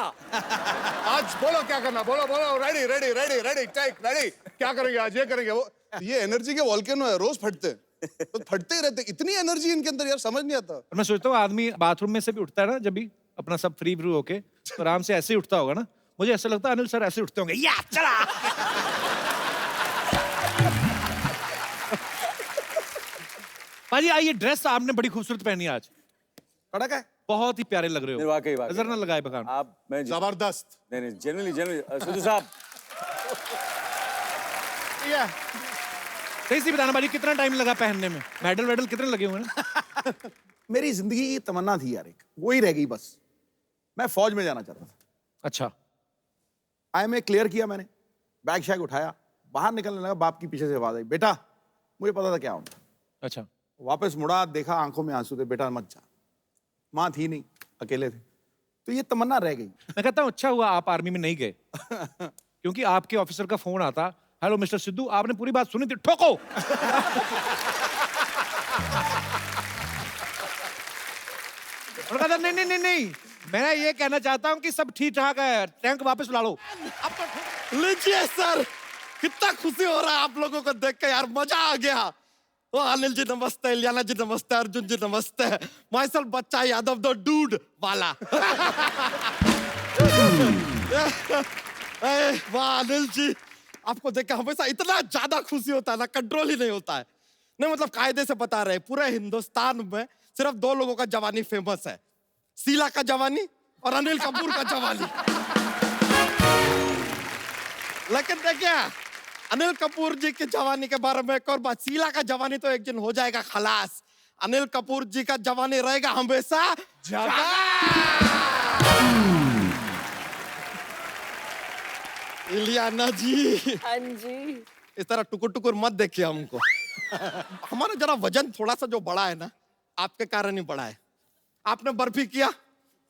आज बोलो क्या करना, बोलो बोलो, ready ready ready ready take ready, क्या करेंगे आज, ये करेंगे वो। ये एनर्जी के वॉल्केनो है, रोज फटते हैं, तो फटते ही रहते, इतनी एनर्जी इनके अंदर, यार समझ नहीं आता। और मैं सोचता हूँ आदमी बाथरूम में से भी उठता है ना, जब भी अपना सब फ्री फ्रू होके, तो आराम से ऐसे ही उठता होगा ना। मुझे ऐसा लगता है अनिल सर ऐसे उठते होंगे, या चला। भाजी आइए, ड्रेस आपने बड़ी खूबसूरत पहनी है आज, कड़क है। बहुत ही प्यारे लग रहे नहीं, हो। वाकई नजर ना लगाए बखान। आप मैं जबरदस्त। नहीं जनरली सिद्धू साहब, सही सी बताना भाजी, कितना टाइम लगा पहनने में? मेडल वेडल कितने लगे हुए हैं? मेरी जिंदगी की तमन्ना थी यार, एक वो ही रह गई बस। मैं फौज में जाना चाहता था। अच्छा, IMA क्लियर किया मैंने, बैग शैग उठाया, बाहर निकलने लगा, बाप की पीछे से आवाज आई, बेटा। मुझे पता था क्या होना। अच्छा। वापस मुड़ा, देखा आंखों में आंसू थे, बेटा मत जा। माँ थी नहीं, अकेले थे, तो ये तमन्ना रह गई। मैं कहता हूँ अच्छा हुआ आप आर्मी में नहीं गए, क्योंकि आपके ऑफिसर का फोन आता, हेलो मिस्टर सिद्धू, आपने पूरी बात सुनी थी, ठोको। उन्होंने कहा था नहीं नहीं नहीं नहीं, मैं ये कहना चाहता हूँ कि सब ठीक ठाक है, टैंक वापस ला लो। अब तो लीजिए सर, कितना खुशी हो रहा है आप लोगों को देख के यार, मजा आ गया। ओ अनिल जी नमस्ते, इलियाना जी नमस्ते, अर्जुन जी नमस्ते, माई सेल्फ बच्चा यादव द डूड वाला। वाह अनिल जी, आपको देख के हमेशा इतना ज्यादा खुशी होता है ना, कंट्रोल ही नहीं होता है। नहीं मतलब कायदे से बता रहे, पूरे हिंदुस्तान में सिर्फ 2 लोगों का जवानी फेमस है, शीला का जवानी और अनिल कपूर का जवानी। लेकिन देखिए अनिल कपूर जी की जवानी के बारे में एक और बात, शीला का जवानी तो एक दिन हो जाएगा खलास, अनिल कपूर जी का जवानी रहेगा हमेशा जागा। इलियाना जी, हाँ जी। इस तरह टुकुर टुकुर मत देखिए हमको। हमारा जरा वजन थोड़ा सा जो बड़ा है ना, आपके कारण ही बड़ा है। आपने बर्फी किया,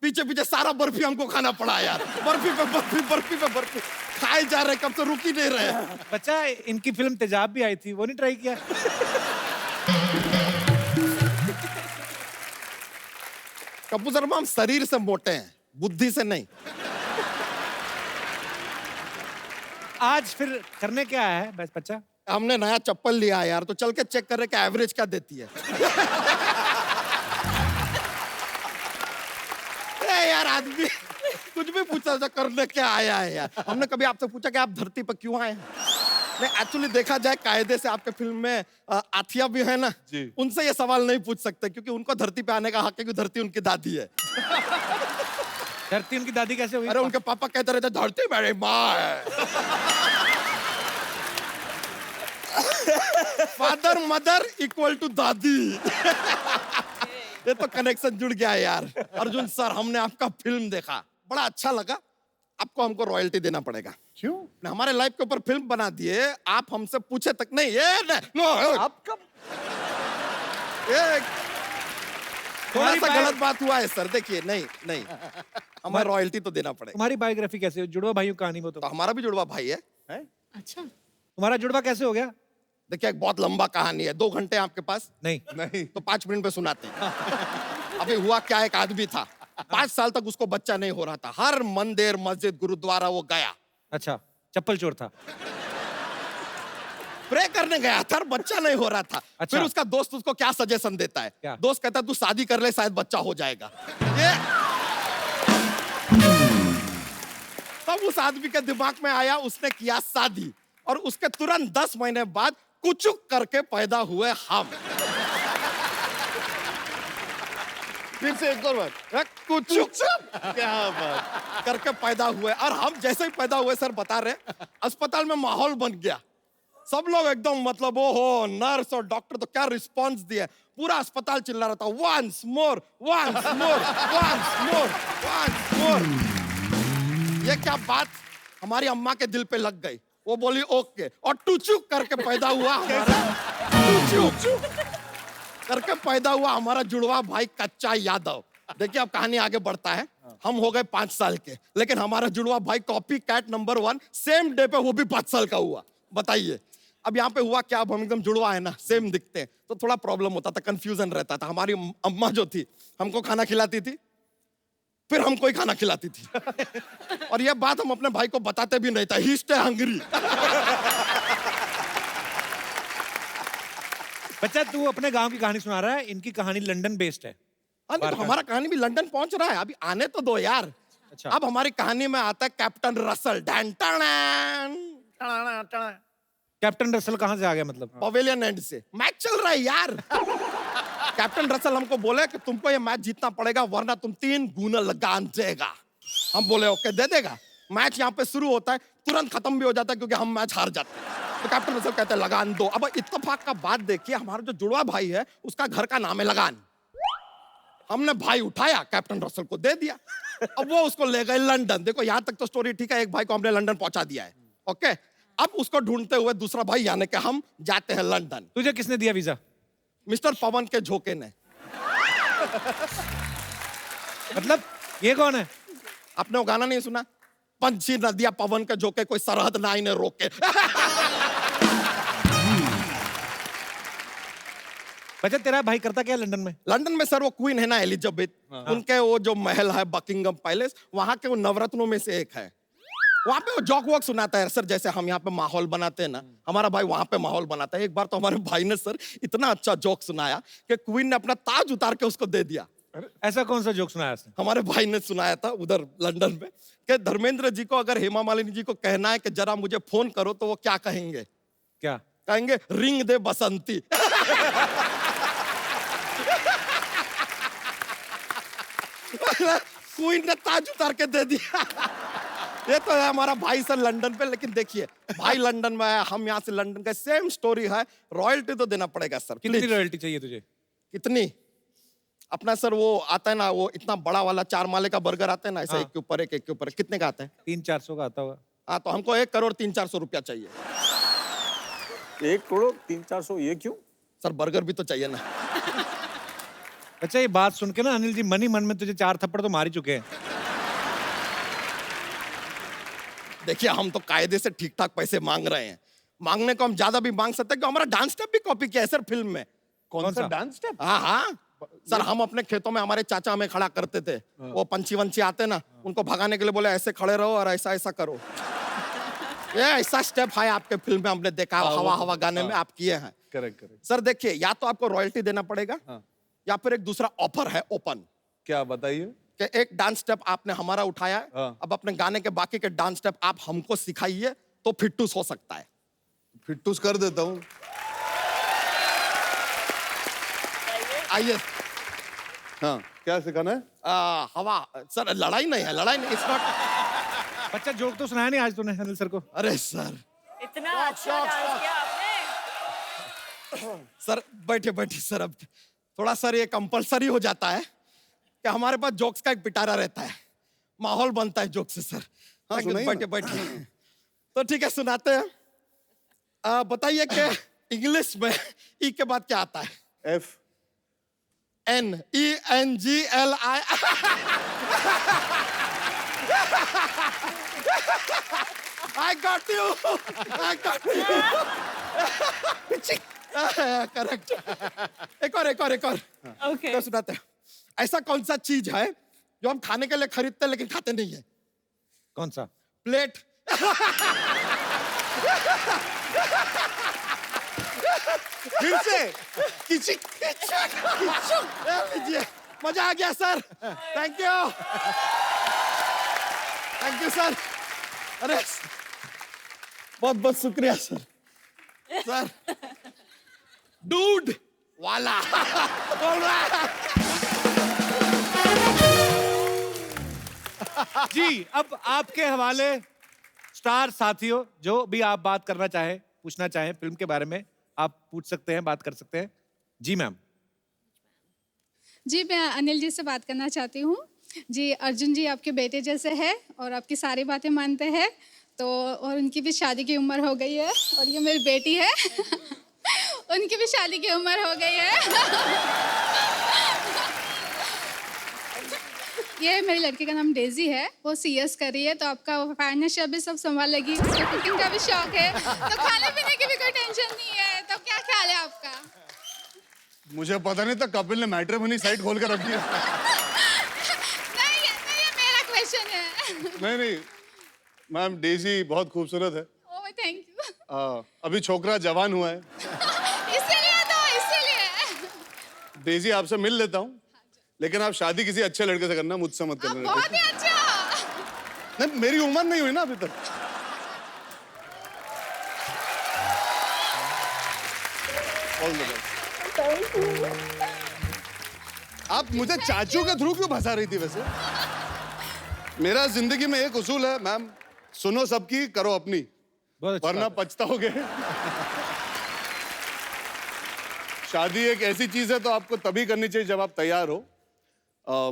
पीछे पीछे सारा बर्फी हमको खाना पड़ा यार, बर्फी पे बर्फी, बर्फी पे बर्फी खाए जा रहे, कब से रुक ही नहीं रहे। बच्चा, इनकी फिल्म तेजाब भी आई थी, वो नहीं ट्राई किया? कपूर शर्मा, हम शरीर से मोटे हैं, बुद्धि से नहीं। आज फिर करने क्या है बस बच्चा? हमने नया चप्पल लिया है यार, तो चल के चेक कर रहे कि एवरेज क्या देती है। है यार आदमी, कुछ भी पूछा था करने क्या आया है यार। हमने कभी आपसे पूछा कि आप धरती पर क्यों आए हैं? नहीं, एक्चुअली देखा जाए कायदे से आपके फिल्म में आथिया भी है ना, उनसे ये सवाल नहीं पूछ सकते क्योंकि उनको धरती पे आने का हक है, क्योंकि धरती उनकी दादी है। धरती उनकी दादी कैसे हुई? अरे उनके पापा कहते रहते धरती मेरी माँ है। फादर मदर इक्वल टू दादी। ये तो कनेक्शन जुड़ गया है यार। अर्जुन सर, हमने आपका फिल्म देखा, बड़ा अच्छा लगा। आपको हमको रॉयल्टी देना पड़ेगा। क्यों? हमारे लाइफ के ऊपर फिल्म बना दिए, आप हमसे पूछे तक नहीं। ये नो आपका ये थोड़ा सा बायो- गलत बात हुआ है सर। देखिए नहीं नहीं, हमें रॉयल्टी तो देना पड़ेगा। तुम्हारी बायोग्राफी कैसे हुई? जुड़वा भाइयों की कहानी वो तो। तो हमारा भी जुड़वा भाई है। अच्छा। तुम्हारा जुड़वा कैसे हो गया? देखिए एक बहुत लंबा कहानी है, 2 घंटे आपके पास नहीं। नहीं, तो 5 मिनट में सुनाते हैं। अभी हुआ क्या, एक आदमी था, 5 साल तक उसको बच्चा नहीं हो रहा था। हर मंदिर मस्जिद गुरुद्वारा वो गया, अच्छा, चप्पल चोर था। प्रे करने गया था, बच्चा नहीं हो रहा था। अच्छा। फिर उसका दोस्त उसको क्या सजेशन देता है? क्या? दोस्त कहता है तू शादी कर ले, शायद बच्चा हो जाएगा। ये तब उस आदमी के दिमाग में आया, उसने किया शादी, और उसके तुरंत 10 महीने बाद कुचुक करके पैदा हुए हम। फिर से एक और बार। कुचुक क्या बात। करके पैदा हुए, और हम जैसे ही पैदा हुए सर बता रहे, अस्पताल में माहौल बन गया। सब लोग एकदम मतलब ओहो, नर्स और डॉक्टर तो क्या रिस्पांस दिए, पूरा अस्पताल चिल्ला रहा था, once more once more once more once more. ये क्या बात हमारी अम्मा के दिल पे लग गई, वो बोली ओके, और टुचुक करके पैदा हुआ हमारा, टुचुक करके पैदा हुआ हमारा जुड़वा भाई कच्चा यादव। देखिए अब कहानी आगे बढ़ता है। हम हो गए 5 साल के, लेकिन हमारा जुड़वा भाई copy cat number 1 same day पे वो भी 5 साल का हुआ। बताइए अब यहाँ पे हुआ क्या, अब हम एकदम जुड़वा है ना, सेम दिखते हैं, तो थोड़ा प्रॉब्लम होता था, कंफ्यूजन रहता था। हमारी अम्मा जो थी हमको खाना खिलाती थी, फिर हमको ही खाना खिलाती थी। और ये बात हम अपने भाई को बताते भी नहीं था, ही स्टे हंग्री। बच्चा, तू अपने गांव की कहानी सुना रहा है, इनकी कहानी लंदन बेस्ड है। हाँ नहीं, तो हमारा कहानी भी लंदन पहुंच रहा है, अभी आने तो दो यार। अच्छा। अब हमारी कहानी में आता है कैप्टन रसल। कैप्टन रसल कहाँ से आ गया मतलब? पवेलियन एंड से मैच चल रहा है यार। कैप्टन रसल हमको बोले कि तुमको ये मैच जीतना पड़ेगा, वरना तुम 3 गुना लगान देगा। हम बोले ओके, दे देगा। मैच यहाँ पे शुरू होता है, तुरंत खत्म भी हो जाता है क्योंकि हम मैच हार जाते हैं। तो कैप्टन रसल कहते हैं लगान दो। अब इत्तेफाक का बात देखिए, हमारा जो जुड़वा भाई है उसका घर का नाम है लगान। हमने भाई उठाया, कैप्टन रसल को दे दिया। अब वो उसको ले गए लंदन। देखो यहाँ तक तो स्टोरी ठीक है, एक भाई को हमने लंदन पहुंचा दिया है, ओके। अब उसको ढूंढते हुए दूसरा भाई यानी कि हम जाते हैं लंदन। तुझे किसने दिया वीजा? मिस्टर पवन के झोंके ने। मतलब ये कौन है? आपने वो गाना नहीं सुना, पंछी नदिया पवन के झोंके, कोई सरहद ना इन्हें रोके। बच्चा, तेरा भाई करता क्या है लंदन में? लंदन में सर वो क्वीन है ना एलिजाबेथ, उनके वो जो महल है बकिंगम पैलेस, वहां के वो नवरत्नों में से एक है। वहां पे वो जॉक वॉक सुनाता है सर, जैसे हम यहाँ पे माहौल बनाते हैं ना, हमारा भाई वहां पे माहौल बनाता है। एक बार तो हमारे भाई ने सर इतना अच्छा जोक सुनाया कि क्वीन ने अपना ताज उतार के उसको दे दिया। ऐसा कौन सा जोक सुनाया उसने? हमारे भाई ने सुनाया था उधर लंदन में कि धर्मेंद्र जी को अगर हेमा मालिनी जी को कहना है कि जरा मुझे फोन करो, तो वो क्या कहेंगे? क्या कहेंगे? रिंग दे बसंती। क्वीन ने ताज उतार के दे दिया। ये तो है हमारा भाई सर लंदन पे। लेकिन देखिए भाई लंदन में है, हम यहाँ से लंदन का, सेम स्टोरी है। रॉयल्टी तो देना पड़ेगा सर। कितनी Please। रॉयल्टी चाहिए तुझे? कितनी? अपना सर वो आता है ना, वो इतना बड़ा वाला 4 माले का बर्गर आता है ना, ऐसा हाँ। एक के ऊपर एक के ऊपर, कितने का आता है? 300-400 का आता होगा। हाँ, तो हमको 1 करोड़ 300-400 रुपया चाहिए 1 करोड़ 300-400, ये क्यों? सर। बर्गर भी तो चाहिए ना। अच्छा, ये बात सुन के ना अनिल जी मन ही मन में तुझे 4 थप्पड़ तो मार ही चुके हैं। देखिए हम तो कायदे से ठीक ठाक पैसे मांग रहे हैं, मांगने को हम ज्यादा भी मांग सकते हैं, क्योंकि हमारा डांस स्टेप भी कॉपी किया है सर फिल्म में। कौन सा सा? Dance step? हाँ हाँ सर, हम अपने खेतों में हमारे चाचा हमें खड़ा करते थे, वो पंछी वंछी आते ना, उनको भगाने के लिए बोले ऐसे खड़े रहो और ऐसा ऐसा करो। ये ऐसा स्टेप है आपके फिल्म में, हमने देखा हवा हवा गाने में आप किए हैं। Correct correct. सर देखिए, या तो आपको रॉयल्टी देना पड़ेगा, या फिर एक दूसरा ऑफर है ओपन। क्या बताइए? कि एक डांस स्टेप आपने हमारा उठाया है, हाँ। अब अपने गाने के बाकी के डांस स्टेप आप हमको सिखाइए तो फिट्टूस हो सकता है। फिट्टूस कर देता हूँ। आइए। हाँ, क्या सिखाना है? हवा सर, लड़ाई नहीं है, लड़ाई नहीं, इट्स नॉट। बच्चा जोक तो सुनाया नहीं आज तूने अनिल सर को। अरे सर, इतना अच्छा डांस किया आपने। सर बैठे बैठे सर, अब थोड़ा सर ये कंपलसरी हो जाता है कि हमारे पास जोक्स का एक पिटारा रहता है, माहौल बनता है जोक से सर। हाँ, सुनाइए ना। बैठे बैठे तो ठीक है, सुनाते हैं। बताइए कि इंग्लिश में ई के बाद क्या आता है? F NENGLI। I got you. I got you. Correct. एक और। Okay. तो सुनाते हैं। ऐसा कौन सा चीज है जो हम खाने के लिए खरीदते हैं लेकिन खाते नहीं है? कौन सा? प्लेट। फिर से लीजिए, मजा आ गया सर। Thank you sir. अरे बहुत बहुत शुक्रिया सर। सर डूड वाला बोल रहा है। जी, अब आपके हवाले स्टार साथियों, जो भी आप बात करना चाहें, पूछना चाहें फिल्म के बारे में, आप पूछ सकते हैं, बात कर सकते हैं। जी मैम। जी, मैं अनिल जी से बात करना चाहती हूँ। जी, अर्जुन जी आपके बेटे जैसे हैं और आपकी सारी बातें मानते हैं, तो और उनकी भी शादी की उम्र हो गई है, और ये मेरी बेटी है। उनकी भी शादी की उम्र हो गई है। ये मेरी लड़की का नाम डेजी है, वो CS कर रही है, तो आपका फाइनेंशियल भी सब संभालेगी। उसको कुकिंग का भी शौक है, तो खाने पीने की भी कोई टेंशन नहीं है। तो क्या ख्याल है आपका? मुझे पता नहीं था कपिल ने मैट्रिमोनी साइट खोल कर रखी है। नहीं, ये मेरा क्वेश्चन है। नहीं, मैम डेजी बहुत खूबसूरत है। ओह, थैंक यू। अभी छोकरा जवान हुआ है। इसीलिए डेजी आपसे मिल लेता हूँ, लेकिन आप शादी किसी अच्छे लड़के से करना, मुझसे मत आप करना। बहुत ही अच्छा। नहीं, मेरी उम्र नहीं हुई ना अभी तक। All the best. आप मुझे चाचू के थ्रू क्यों फंसा रही थी वैसे? मेरा जिंदगी में एक उसूल है मैम, सुनो सबकी, करो अपनी, बहुत अच्छी वरना बात पछताओगे। शादी एक ऐसी चीज है तो आपको तभी करनी चाहिए जब आप तैयार हो।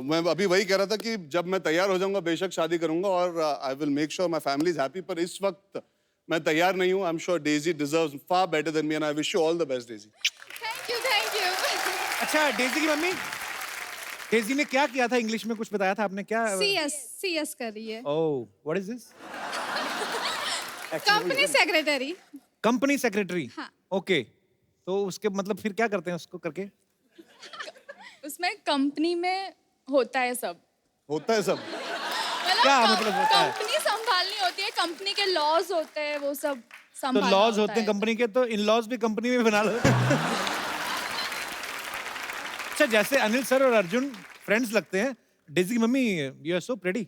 मैं अभी वही कह रहा था कि जब मैं तैयार हो जाऊंगा बेशक शादी करूंगा, और I will make sure my family is happy, पर इस वक्त मैं तैयार नहीं हूं। I am sure Daisy deserves far better than me, and I wish you all the best Daisy. Thank you. अच्छा, डेजी की मम्मी, डेजी ने क्या किया था इंग्लिश में? कुछ बताया था आपने? क्या? CS कर रही है। Oh, what is this? Company secretary. Company secretary. हाँ। ओके, तो उसके मतलब फिर क्या करते हैं उसको करके? उसमें कंपनी में होता है सब। होता है सब? क्या मतलब होता है? कंपनी संभालनी होती है, कंपनी के लॉज होते हैं, वो सब तो संभालना लॉज होता होते हैं है। कंपनी के, तो इन लॉज भी कंपनी में बना लो। अच्छा, जैसे अनिल सर और अर्जुन फ्रेंड्स लगते हैं, डेजी की mummy, you are so pretty.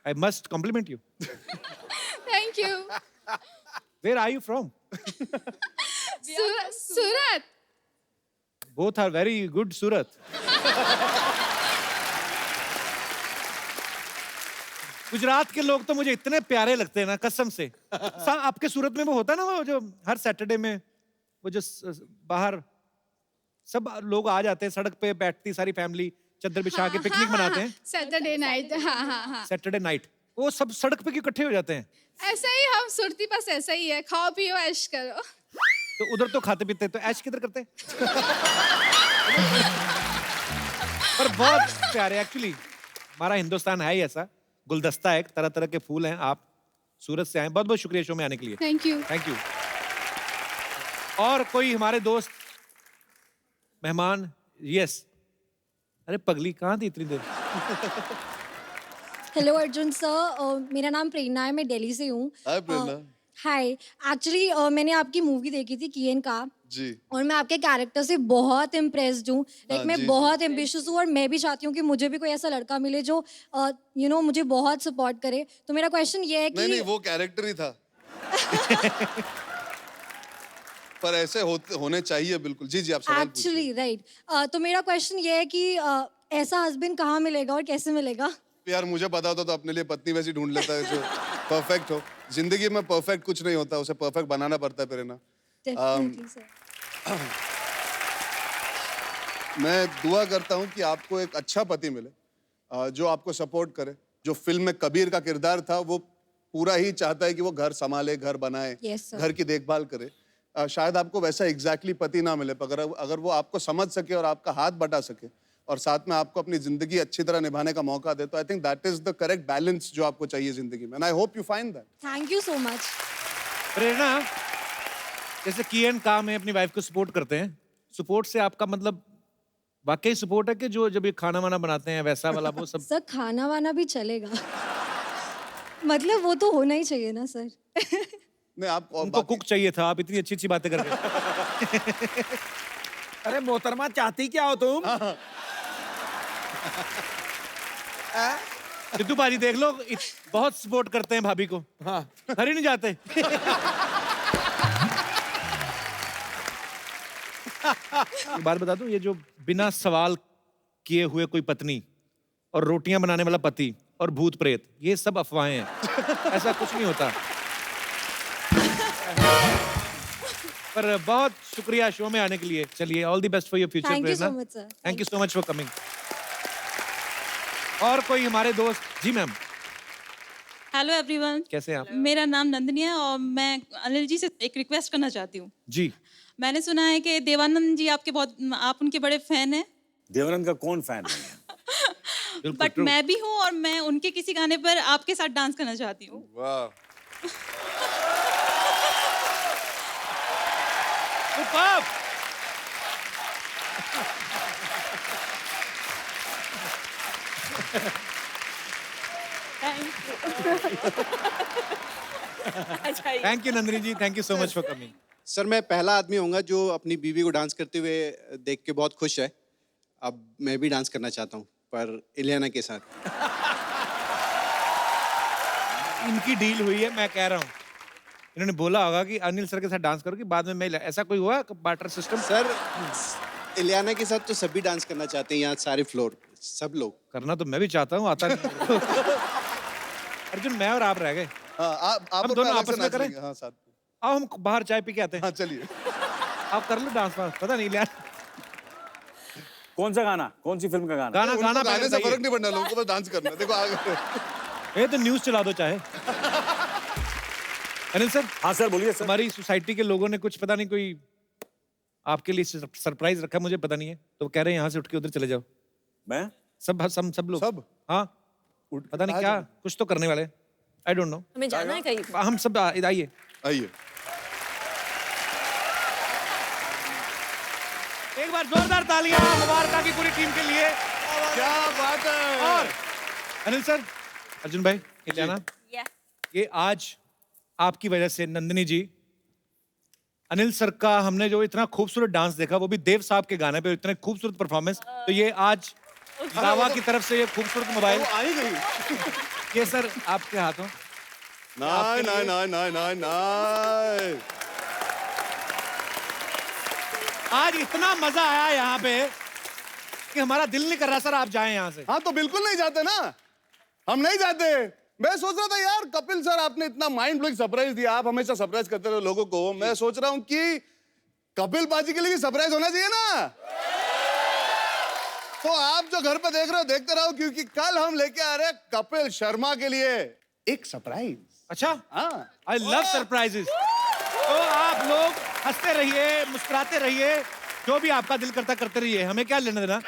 I must compliment you. Thank you. Where are you from? Surat. Both are very good. Surat. Gujarat के लोग तो मुझे इतने प्यारे लगते हैं ना, कसम से। आपके सूरत में वो होता है ना, वो जो हर सैटरडे में वो जो बाहर सब लोग आ जाते हैं, सड़क पे बैठती सारी फैमिली, चादर बिछा के पिकनिक मनाते हैं। Saturday night. हाँ। सैटरडे नाइट वो सब सड़क पे क्यों इकट्ठे हो जाते हैं? ऐसा ही हम सुरती बस ऐसा ही है, खाओ पियो ऐश करो। तो उधर तो खाते पीते हैं, तो ऐश किधर करते हैं? पर बहुत प्यारे एक्चुअली। हमारा हिंदुस्तान है ही ऐसा, गुलदस्ता है, तरह तरह के फूल हैं। आप सूरत से आए, बहुत बहुत शुक्रिया शो में आने के लिए। Thank you. Thank you. और कोई हमारे दोस्त मेहमान? यस। अरे पगली, कहाँ थी इतनी देर? हेलो अर्जुन सर, मेरा नाम प्रेरणा है, मैं दिल्ली से हूँ। हाय प्रेरणा। हाय एक्चुअली मैंने आपकी मूवी देखी थी कियन का जी और मैं आपके कैरेक्टर से बहुत इम्प्रेस्ड हूँ लाइक मैं जी, बहुत एम्बिशियस हूँ और मैं भी चाहती हूँ कि मुझे भी कोई ऐसा लड़का मिले जो मुझे बहुत सपोर्ट करे तो मेरा क्वेश्चन ये है नहीं कि नहीं वो कैरेक्टर ही था पर ऐसे होने चाहिए बिल्कुल। जी जी आप सवाल पूछिए। एक्चुअली राइट तो मेरा क्वेश्चन ये है कि ऐसा हस्बैंड कहाँ मिलेगा और कैसे मिलेगा यार मुझे पता होता तो अपने लिए पत्नी वैसी ढूंढ लेता है जो परफेक्ट हो। जिंदगी में परफेक्ट कुछ नहीं होता, उसे परफेक्ट बनाना पड़ता है फिर, है ना। डेफिनेटली सर मैं दुआ करता हूँ कि आपको एक अच्छा पति मिले जो आपको सपोर्ट करे। जो फिल्म में कबीर का किरदार था वो पूरा ही चाहता है कि वो घर संभाले, घर बनाए, Yes, sir. घर की देखभाल करे। शायद आपको वैसा एग्जैक्टली पति ना मिले, पर अगर वो आपको समझ सके और आपका हाथ बटा सके और साथ में आपको अपनी जिंदगी अच्छी तरह निभाने का मौका दे, तो I think that is the correct balance जो आपको चाहिए जिंदगी में। And I hope you find that. Thank you so much Prerna, जैसे कियन का में अपनी वाइफ को सपोर्ट करते हैं, सपोर्ट से आपका मतलब वाकई सपोर्ट है कि जो जब ये खाना वाना बनाते हैं वैसा वाला वो सब? सर खाना वाना भी चलेगा मतलब वो तो होना ही चाहिए ना सर नहीं आप उनको कुक चाहिए था, आप इतनी अच्छी अच्छी बातें कर रहे अरे मोहतरमा चाहती क्या हो तुम? सिद्धू बाजी देख लो, बहुत सपोर्ट करते हैं भाभी को। हाँ घर ही नहीं जाते। एक बात बता दूं, ये जो बिना सवाल किए हुए कोई पत्नी और रोटियां बनाने वाला पति और भूत प्रेत, ये सब अफवाहें हैं। ऐसा कुछ नहीं होता। पर बहुत शुक्रिया शो में आने के लिए। चलिए, all the best for your future thank you Prerna. So much sir thank you so much for coming. और कोई हमारे दोस्त? जी मैम, हेलो एवरीवन, कैसे हैं आप? मेरा नाम नंदनी है और मैं अनिल जी से एक रिक्वेस्ट करना चाहती हूँ। जी, मैंने सुना है कि देवानंद जी आप उनके बड़े फैन हैं, देवानंद का कौन फैन है? बट मैं भी हूँ और मैं उनके किसी गाने पर आपके साथ डांस करना चाहती हूँ। वाह superb. Thank you Nandini ji, thank you so much for coming. Sir मैं पहला आदमी होऊंगा जो अपनी बीवी को डांस करते हुए देख के बहुत खुश है। अब मैं भी डांस करना चाहता हूँ, पर इलियाना के साथ। इनकी डील हुई है, मैं कह रहा हूँ। इन्होंने बोला होगा कि अनिल सर के साथ डांस करो कि बाद में मैं, ऐसा कोई हुआ बार्टर सिस्टम? सर इलियाना के साथ तो सभी डांस करना चाहते हैं, यहाँ सारे फ्लोर सब लोग। करना तो मैं भी चाहता हूँ, आता नहीं। अर्जुन, मैं और आप रह गए। हाँ, आप हम और दोनों मैं आपस अलग से में नाच करें? लेंगे, हाँ साथ में। आओ हम बाहर चाय पी के आते हैं। हाँ चलिए। आप कर लो डांस वांस, पता नहीं यार। कौन सा गाना, कौन सी फिल्म का गाना? गाना उनको गाना गाने पहले से बताइए। फर्क नहीं पड़ना, लोगों को बस डांस करना है। देखो आगे ये तो न्यूज चला दो चाहे। अनिल सर, हाँ सर बोलिए सर। हमारी सोसाइटी के लोगों ने कुछ पता नहीं कोई आपके लिए सरप्राइज रखा, मुझे पता नहीं है, तो कह रहे हैं यहाँ से उठ के उधर चले जाओ। मैं सब लोग सब? हाँ, पता नहीं क्या कुछ तो करने वाले। I don't know. हमें जाना है कहीं? हम सब आइए। आइए। एक बार जोरदार तालियां मुबारका की पूरी टीम के लिए। क्या बात है। और अनिल सर, अर्जुन भाई, इलियाना, Yes. ये आज आपकी वजह से नंदिनी जी, अनिल सर का हमने जो इतना खूबसूरत डांस देखा, वो भी देव साहब के गाने पे, इतने खूबसूरत परफॉर्मेंस, तो ये आज दावा की तरफ से ये खूबसूरत मोबाइल, वो आ ही गई। ये सर आपके हाथों। नाइ नाइ नाइ नाइ नाइ नाइ। आज इतना मजा आया यहाँ पे कि हमारा दिल नहीं कर रहा सर आप जाएं यहाँ से। हाँ तो बिल्कुल नहीं जाते ना, हम नहीं जाते। मैं सोच रहा था यार कपिल सर आपने इतना माइंड ब्लोइंग सरप्राइज दिया, आप हमेशा सरप्राइज करते रहे लोगों को। मैं सोच रहा हूँ कि कपिल बाजी के लिए भी सरप्राइज होना चाहिए ना। तो आप जो घर पे देख रहे हो देखते रहो, क्योंकि कल हम लेके आ रहे हैं कपिल शर्मा के लिए एक सरप्राइज। अच्छा, हाँ, आई लव सरप्राइजेस। तो आप लोग हंसते रहिए, मुस्कुराते रहिए, जो भी आपका दिल करता करते रहिए, हमें क्या लेना देना।